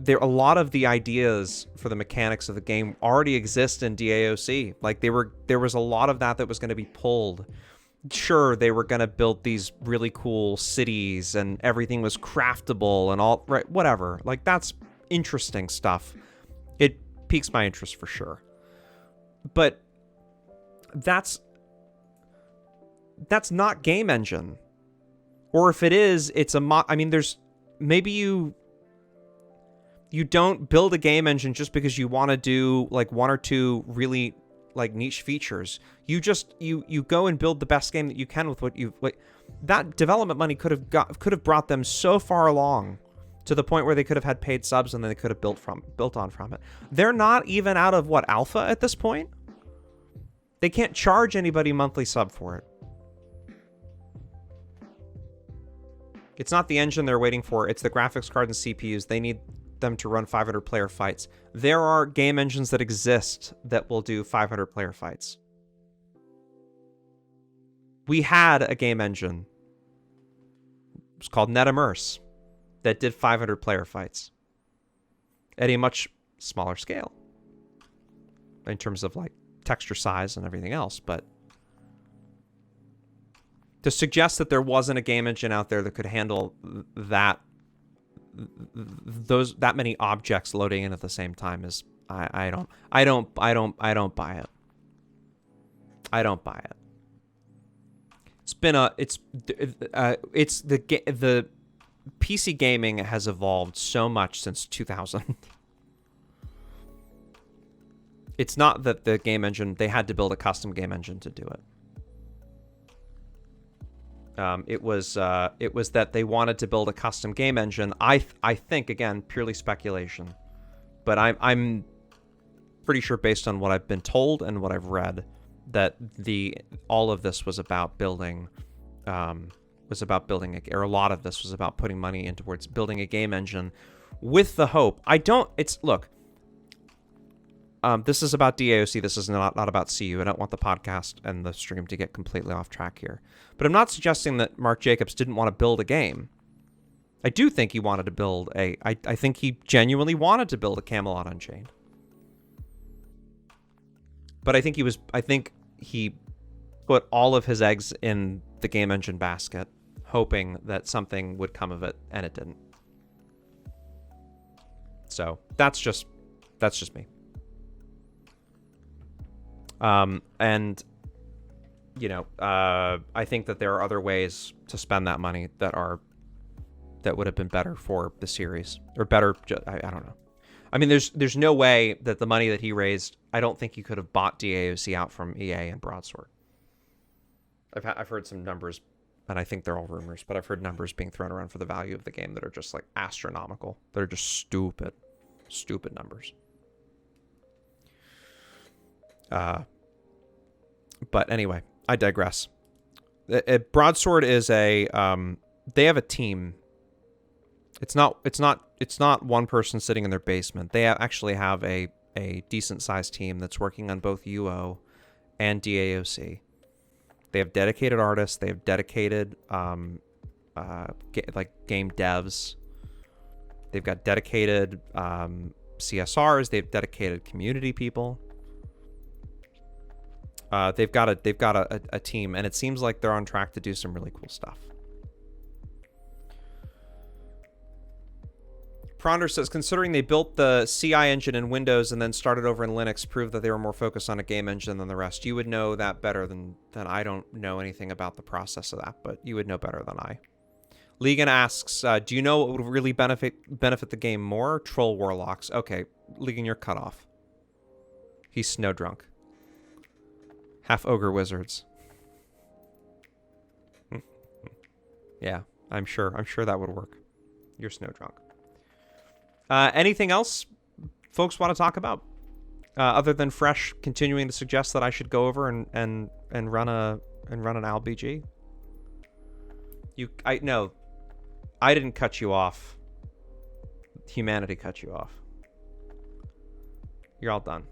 there. A lot of the ideas for the mechanics of the game already exist in DAoC. Like, there was a lot of that was going to be pulled. Sure, they were going to build these really cool cities and everything was craftable and all, right, whatever. Like, that's interesting stuff. It piques my interest for sure. But that's not game engine. Or if it is, it's I mean, there's maybe you don't build a game engine just because you want to do like one or two really like niche features. You just you go and build the best game that you can with what that development money could have brought them so far along to the point where they could have had paid subs and then they could have built on from it. They're not even out of alpha at this point. They can't charge anybody monthly sub for it. It's not the engine they're waiting for, it's the graphics card and CPUs. They need them to run 500 player fights. There are game engines that exist that will do 500 player fights. We had a game engine. It was called NetImmerse that did 500 player fights at a much smaller scale. in terms of like texture size and everything else, but to suggest that there wasn't a game engine out there that could handle that many objects loading in at the same time is I don't buy it. I don't buy it. It's the PC gaming has evolved so much since 2000. It's not that the game engine, they had to build a custom game engine to do it. It was that they wanted to build a custom game engine. I think, again, purely speculation, but I'm pretty sure based on what I've been told and what I've read that all of this was about building, or a lot of this was about putting money in towards building a game engine with the hope. This is about DAoC. This is not about CU. I don't want the podcast and the stream to get completely off track here. But I'm not suggesting that Mark Jacobs didn't want to build a game. I do think he wanted to build I think he genuinely wanted to build a Camelot Unchained. But I think he put all of his eggs in the game engine basket, hoping that something would come of it, and it didn't. So that's just me. And I think that there are other ways to spend that money that would have been better for the series, or better. I don't know. I mean, there's no way that the money that he raised, I don't think he could have bought DAoC out from EA and Broadsword. I've heard some numbers, and I think they're all rumors, but I've heard numbers being thrown around for the value of the game that are just like astronomical. They're just stupid numbers. But anyway, I digress. Broadsword is they have a team. It's not one person sitting in their basement. They actually have a decent sized team that's working on both UO and DAoC. They have dedicated artists. They have dedicated game devs. They've got dedicated CSRs. They've dedicated community people. They've got a team, and it seems like they're on track to do some really cool stuff. Pronder says, considering they built the CI engine in Windows and then started over in Linux, proved that they were more focused on a game engine than the rest. You would know that better than I don't know anything about the process of that, but you would know better than I. Legan asks, do you know what would really benefit the game more? Troll Warlocks. Okay, Legan, you're cut off. He's snow drunk. Half ogre wizards. Yeah, I'm sure that would work. You're snow drunk. Anything else folks want to talk about? Other than Fresh continuing to suggest that I should go over and run an AlbG? No, I didn't cut you off. Humanity cut you off. You're all done.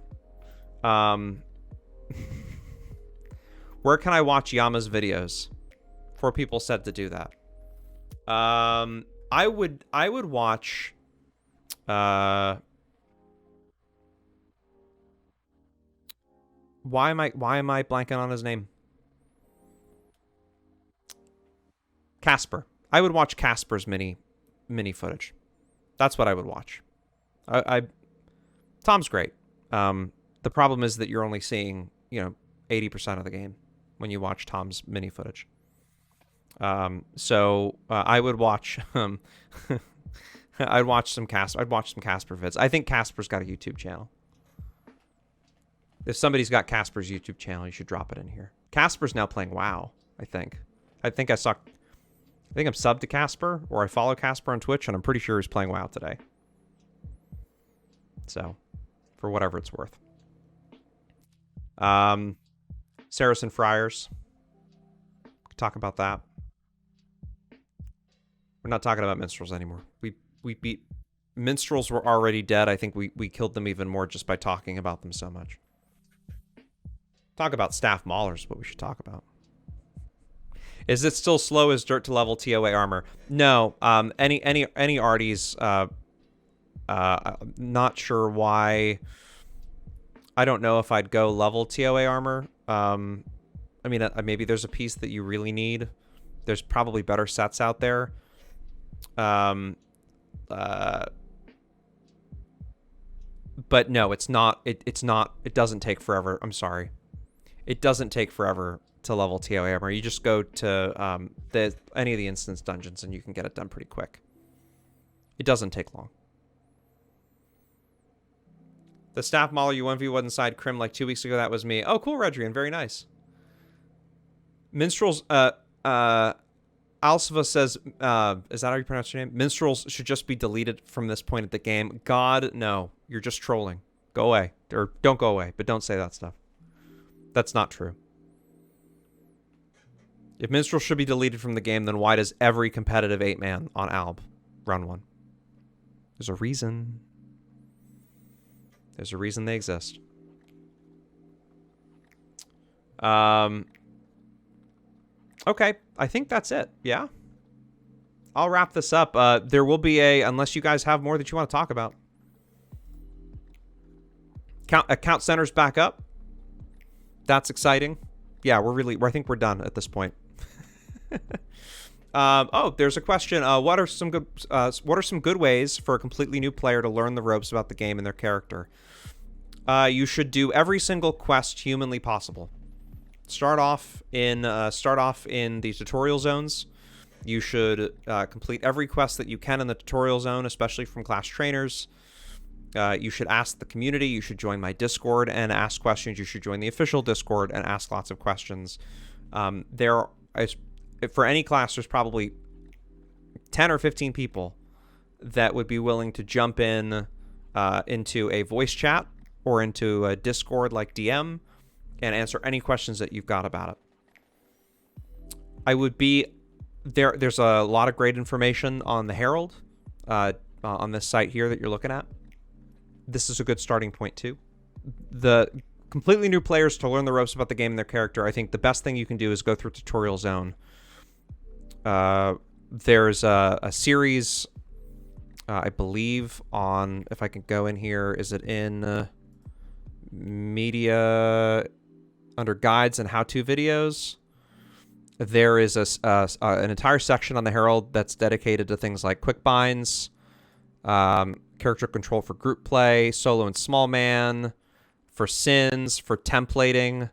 Where can I watch Yama's videos? 4 people said to do that. I would watch. Why am I blanking on his name? Casper. I would watch Casper's mini footage. That's what I would watch. Tom's great. The problem is that you're only seeing 80% of the game when you watch Tom's mini footage. So I would watch. I'd watch some Casper vids. I think Casper's got a YouTube channel. If somebody's got Casper's YouTube channel, you should drop it in here. Casper's now playing WoW, I think. I think I'm subbed to Casper, or I follow Casper on Twitch, and I'm pretty sure he's playing WoW today. So, for whatever it's worth. Saracen Friars. Talk about that. We're not talking about minstrels anymore. We beat minstrels were already dead. I think we killed them even more just by talking about them so much. Talk about staff maulers is what we should talk about. Is it still slow as dirt to level TOA armor? No. Any arties, not sure why I don't know if I'd go level TOA armor. I mean, maybe there's a piece that you really need. There's probably better sets out there. But no, it's not. It's not. It doesn't take forever. I'm sorry. It doesn't take forever to level TOA armor. You just go to any of the instance dungeons and you can get it done pretty quick. It doesn't take long. The staff model you 1v1 inside Crim like 2 weeks ago, that was me. Oh, cool, Redrian. Very nice. Minstrels, Alsva says, is that how you pronounce your name? Minstrels should just be deleted from this point of the game. God, no. You're just trolling. Go away. Or don't go away, but don't say that stuff. That's not true. If Minstrels should be deleted from the game, then why does every competitive 8-man on Alb run one? There's a reason. There's a reason they exist. Okay, I think that's it. Yeah? I'll wrap this up. There will be unless you guys have more that you want to talk about. Account center's back up. That's exciting. Yeah, I think we're done at this point. There's a question. What are some good ways for a completely new player to learn the ropes about the game and their character? You should do every single quest humanly possible. Start off in the tutorial zones. You should complete every quest that you can in the tutorial zone, especially from class trainers. You should ask the community. You should join my Discord and ask questions. You should join the official Discord and ask lots of questions. For any class, there's probably 10 or 15 people that would be willing to jump in into a voice chat or into a Discord like DM and answer any questions that you've got about it. I would be there. There's a lot of great information on the Herald on this site here that you're looking at. This is a good starting point too. The completely new players to learn the ropes about the game and their character, I think the best thing you can do is go through Tutorial Zone. There's a series, I believe, on, if I can go in here, is it in media under guides and how-to videos? There is an entire section on the Herald that's dedicated to things like quick binds, character control for group play, solo and small man, for sins, for templating.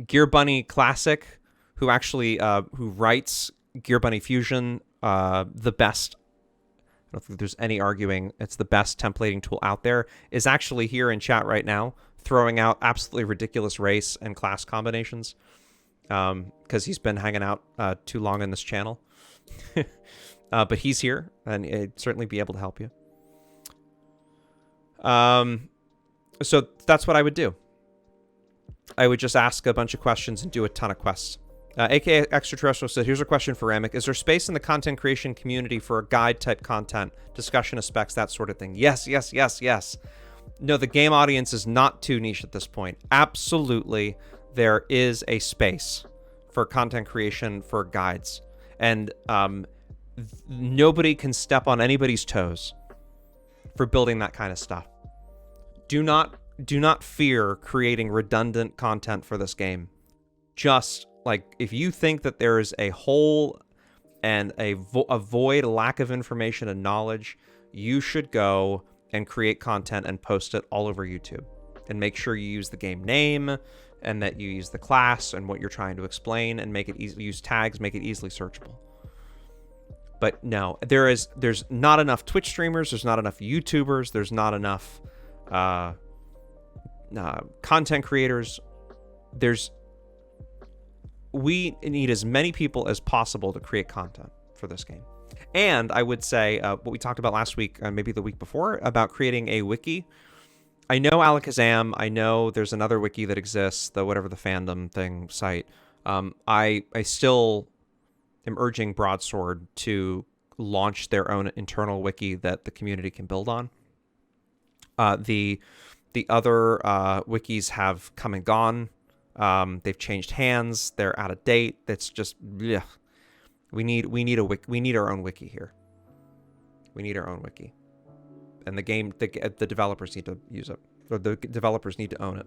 Gear Bunny Classic, who actually who writes Gear Bunny Fusion, the best. I don't think there's any arguing it's the best templating tool out there, is actually here in chat right now, throwing out absolutely ridiculous race and class combinations, because he's been hanging out too long in this channel. But he's here, and he'd certainly be able to help you. So that's what I would do. I would just ask a bunch of questions and do a ton of quests. AKA Extraterrestrial said, here's a question for Ramic. Is there space in the content creation community for a guide-type content, discussion of specs, that sort of thing? Yes, yes, yes, yes. No, the game audience is not too niche at this point. Absolutely, there is a space for content creation for guides. And nobody can step on anybody's toes for building that kind of stuff. Do not fear creating redundant content for this game. Just like, if you think that there is a hole and a void, a lack of information and knowledge, you should go and create content and post it all over YouTube. And make sure you use the game name and that you use the class and what you're trying to explain, and make it easy. Use tags, make it easily searchable. But no, there's not enough Twitch streamers, there's not enough YouTubers, there's not enough content creators. We need as many people as possible to create content for this game. And I would say what we talked about last week, maybe the week before, about creating a wiki. I know Alakazam, I know there's another wiki that exists, the whatever the fandom thing site. I still am urging Broadsword to launch their own internal wiki that the community can build on. The other wikis have come and gone. They've changed hands. They're out of date. That's just, ugh. We need our own wiki here. We need our own wiki, and the developers need to use it. or the developers need to own it.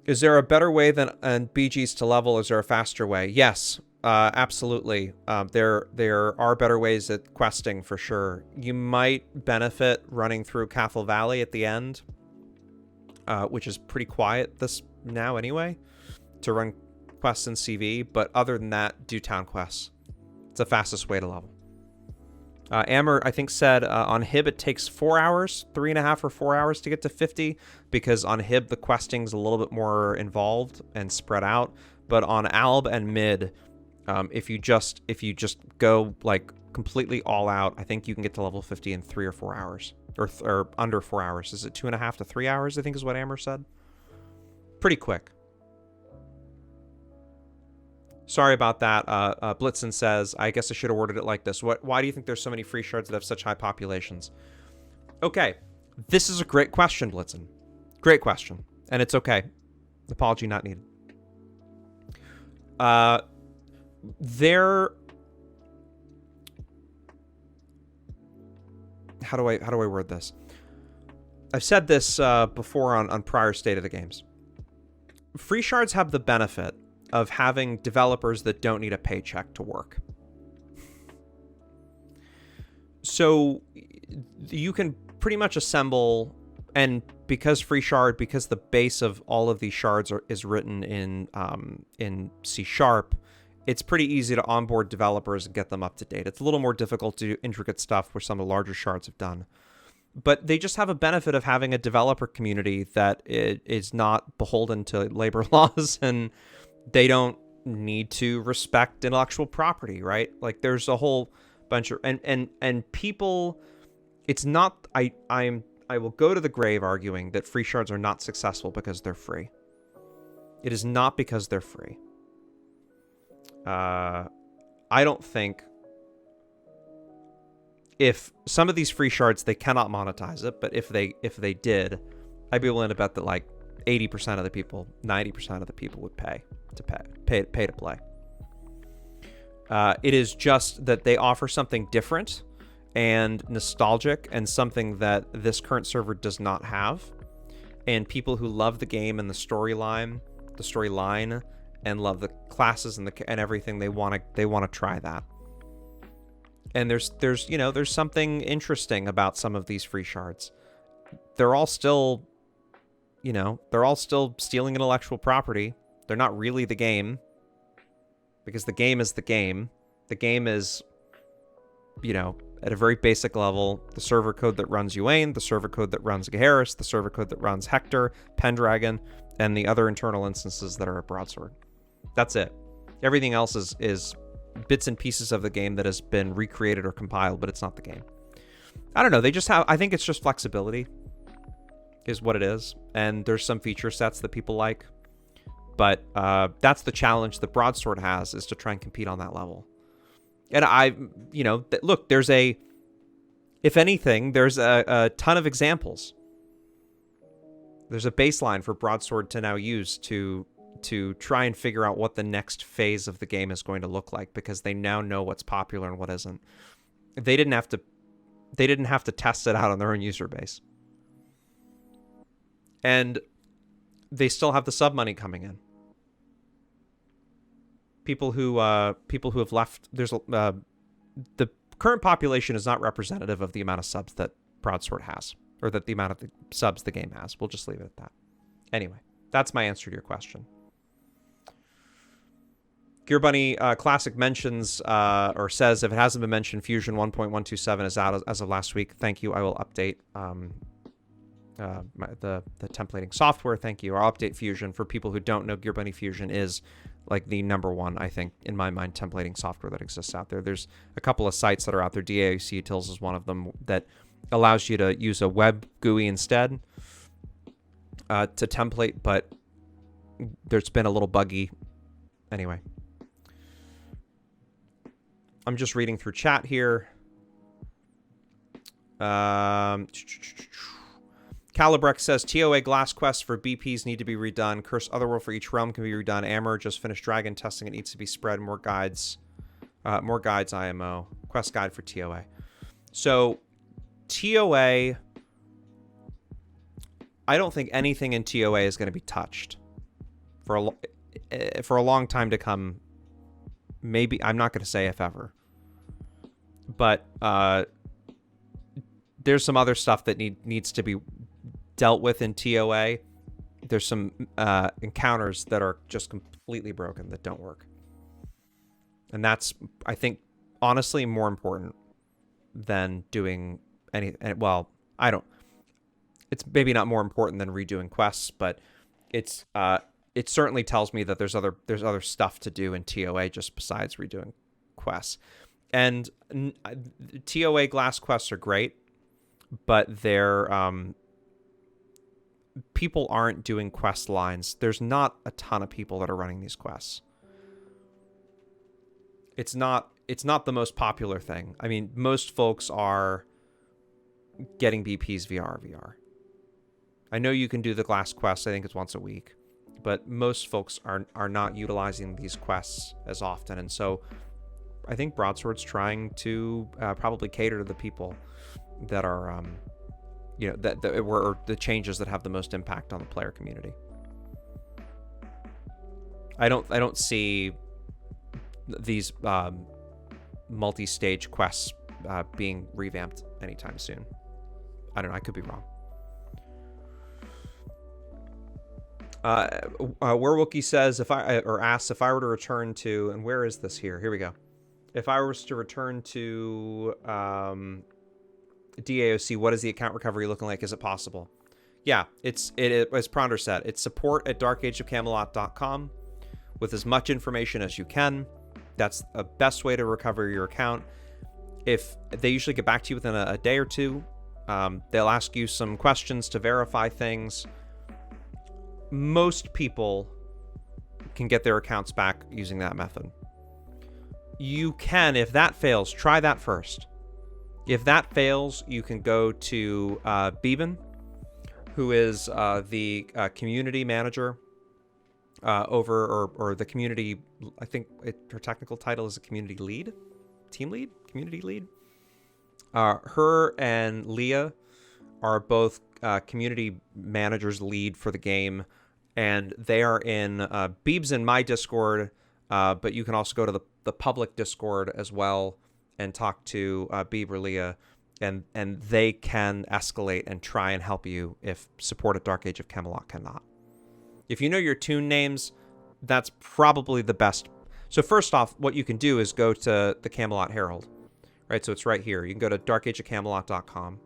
Is there a better way than BGs to level? Is there a faster way? Yes, absolutely. There are better ways at questing for sure. You might benefit running through Cathal Valley at the end, which is pretty quiet now anyway, to run quests in CV. But other than that, do town quests. It's the fastest way to level. Amber, I think, said on Hib it takes 4 hours, 3.5 or 4 hours to get to 50, because on Hib the questing's a little bit more involved and spread out. But on Alb and Mid, if you just go like completely all out, I think you can get to level 50 in 3 or 4 hours, or under 4 hours. Is it 2.5 to 3 hours? I think is what Amber said. Pretty quick. Sorry about that. Blitzen says, I guess I should have worded it like this. Why do you think there's so many free shards that have such high populations? Okay, this is a great question, Blitzen. Great question. And it's okay. Apology not needed. How do I word this? I've said this before on prior State of the Games. Free shards have the benefit of having developers that don't need a paycheck to work. So you can pretty much assemble, and because the base of all of these shards is written in C#, it's pretty easy to onboard developers and get them up to date. It's a little more difficult to do intricate stuff where some of the larger shards have done. But they just have a benefit of having a developer community that is not beholden to labor laws, and they don't need to respect intellectual property, right? Like there's a whole bunch of and people. It's not. I will go to the grave arguing that free shards are not successful because they're free. It is not because they're free. I don't think. If some of these free shards, they cannot monetize it, but if they did, I'd be willing to bet that like 80% of the people, 90% of the people would pay to play. It is just that they offer something different and nostalgic, and something that this current server does not have. And people who love the game and the storyline, and love the classes and everything, they want to try that. And there's something interesting about some of these free shards. They're all still stealing intellectual property. They're not really the game, because the game is the game. The game is, at a very basic level, the server code that runs Uain, the server code that runs Gaheris, the server code that runs Hector, Pendragon, and the other internal instances that are a broadsword. That's it. Everything else is bits and pieces of the game that has been recreated or compiled, but it's not the game. I don't know. I think it's just flexibility is what it is. And there's some feature sets that people like. But that's the challenge that Broadsword has, is to try and compete on that level. And look, if anything, there's a ton of examples. There's a baseline for Broadsword to now use to try and figure out what the next phase of the game is going to look like, because they now know what's popular and what isn't. They didn't have to test it out on their own user base. And they still have the sub money coming in. People who have left, the current population is not representative of the amount of subs that Broadsword has, or that the amount of the subs the game has. We'll just leave it at that. Anyway, that's my answer to your question. Gear Bunny Classic mentions or says, if it hasn't been mentioned, Fusion 1.127 is out as of last week. Thank you. I will update the templating software. Thank you. I'll update Fusion. For people who don't know, Gear Bunny Fusion is like the number one, I think, in my mind, templating software that exists out there. There's a couple of sites that are out there. DAoC Utils is one of them that allows you to use a web GUI instead to template, but there's been a little buggy. Anyway, I'm just reading through chat here. Calibrex says, TOA glass quests for BPs need to be redone. Curse Otherworld for each realm can be redone. Amber just finished Dragon testing. It needs to be spread. More guides IMO. Quest guide for TOA. So TOA, I don't think anything in TOA is going to be touched for a long time to come. Maybe, I'm not going to say if ever, but there's some other stuff that needs to be dealt with in TOA. There's some encounters that are just completely broken that don't work. And that's, I think, honestly more important than doing well, I don't, it's maybe not more important than redoing quests, but it certainly tells me that there's other stuff to do in TOA just besides redoing quests. And TOA glass quests are great, but they're people aren't doing quest lines. There's not a ton of people that are running these quests. It's not the most popular thing. I mean, most folks are getting BPs via RVR. I know you can do the glass quest, I think it's once a week, but most folks are not utilizing these quests as often. And so I think Broadsword's trying to probably cater to the people that are, that were the changes that have the most impact on the player community. I don't see these multi-stage quests being revamped anytime soon. I don't know. I could be wrong. Werewookie says asks if I were to return to, and where is this here? Here we go. If I was to return to DAoC, what is the account recovery looking like? Is it possible? Yeah, it as Pronder said, it's support@darkageofcamelot.com with as much information as you can. That's the best way to recover your account. If they usually get back to you within a day or two, they'll ask you some questions to verify things. Most people can get their accounts back using that method. You can, if that fails, try that first. If that fails, you can go to Beeben, who is the community manager or the community, I think her technical title is a community lead, team lead, community lead. Her and Leah are both community managers lead for the game, and they are in Beeb's in my Discord, but you can also go to the public Discord as well and talk to Beeb or Leah, and they can escalate and try and help you if support at Dark Age of Camelot cannot. If you know your tune names, that's probably the best. So first off, what you can do is go to the Camelot Herald, right? So it's right here. You can go to darkageofcamelot.com.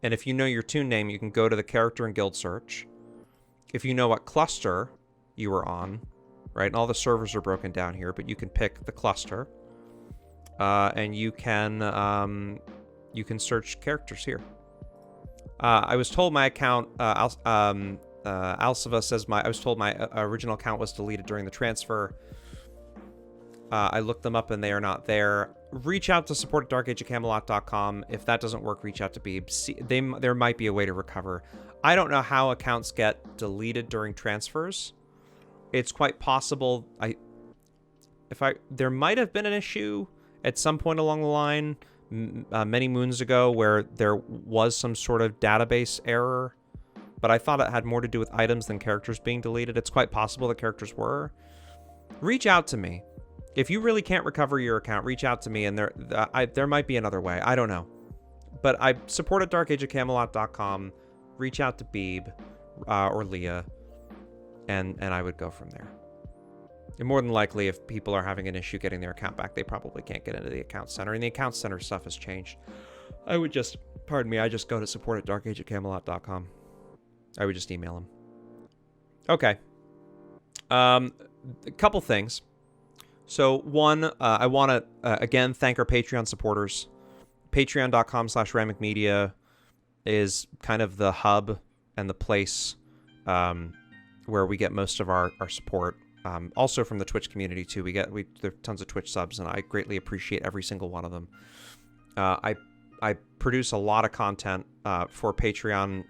And if you know your tune name, you can go to the character and guild search. If you know what cluster you were on, right? And all the servers are broken down here, but you can pick the cluster. And you can search characters here. I was told my account, Alsava says I was told my original account was deleted during the transfer. I looked them up and they are not there. Reach out to support at darkageofcamelot.com. If that doesn't work, reach out to Beeb. There might be a way to recover. I don't know how accounts get deleted during transfers. It's quite possible. There might have been an issue at some point along the line many moons ago where there was some sort of database error, but I thought it had more to do with items than characters being deleted. It's quite possible that characters were. Reach out to me. If you really can't recover your account, reach out to me, and there might be another way. I don't know. But I support at darkageofcamelot.com. Reach out to Beeb or Leah, and I would go from there. And more than likely, if people are having an issue getting their account back, they probably can't get into the account center, and the account center stuff has changed. I just go to support at darkageofcamelot.com. I would just email them. Okay. A couple things. So one, I want to, again, thank our Patreon supporters. Patreon.com/ramicmedia is kind of the hub and the place where we get most of our support. Also from the Twitch community, too. There are tons of Twitch subs, and I greatly appreciate every single one of them. I produce a lot of content for Patreon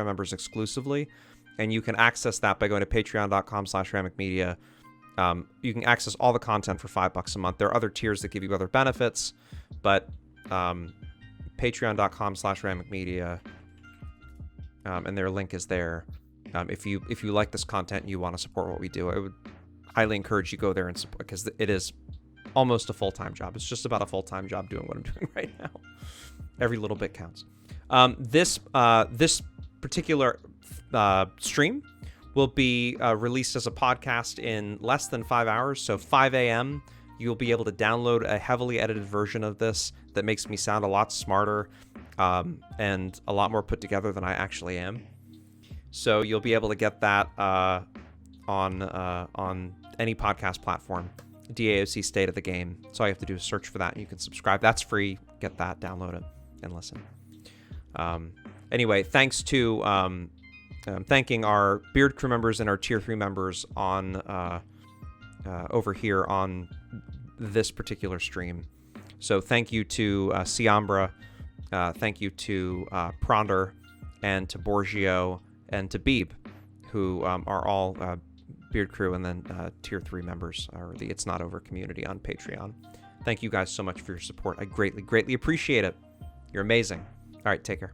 members exclusively, and you can access that by going to patreon.com/ramicmedia. You can access all the content for $5 a month. There are other tiers that give you other benefits, but patreon.com/ramicmedia, and their link is there. If you like this content and you want to support what we do, I would highly encourage you go there and support, because it is almost a full-time job. It's just about a full-time job doing what I'm doing right now. Every little bit counts. This particular stream will be released as a podcast in less than 5 hours. So 5 a.m. you'll be able to download a heavily edited version of this that makes me sound a lot smarter and a lot more put together than I actually am. So you'll be able to get that on any podcast platform. DAoC State of the Game. So all you have to do is search for that, and you can subscribe. That's free. Get that, download it, and listen. Anyway, thanks to thanking our Beard Crew members and our Tier 3 members on over here on this particular stream. So thank you to Siambra, thank you to Pronder, and to Borgio, and to Beeb, who are all Beard Crew and then Tier 3 members, or the It's Not Over community on Patreon. Thank you guys so much for your support. I greatly, greatly appreciate it. You're amazing. All right, take care.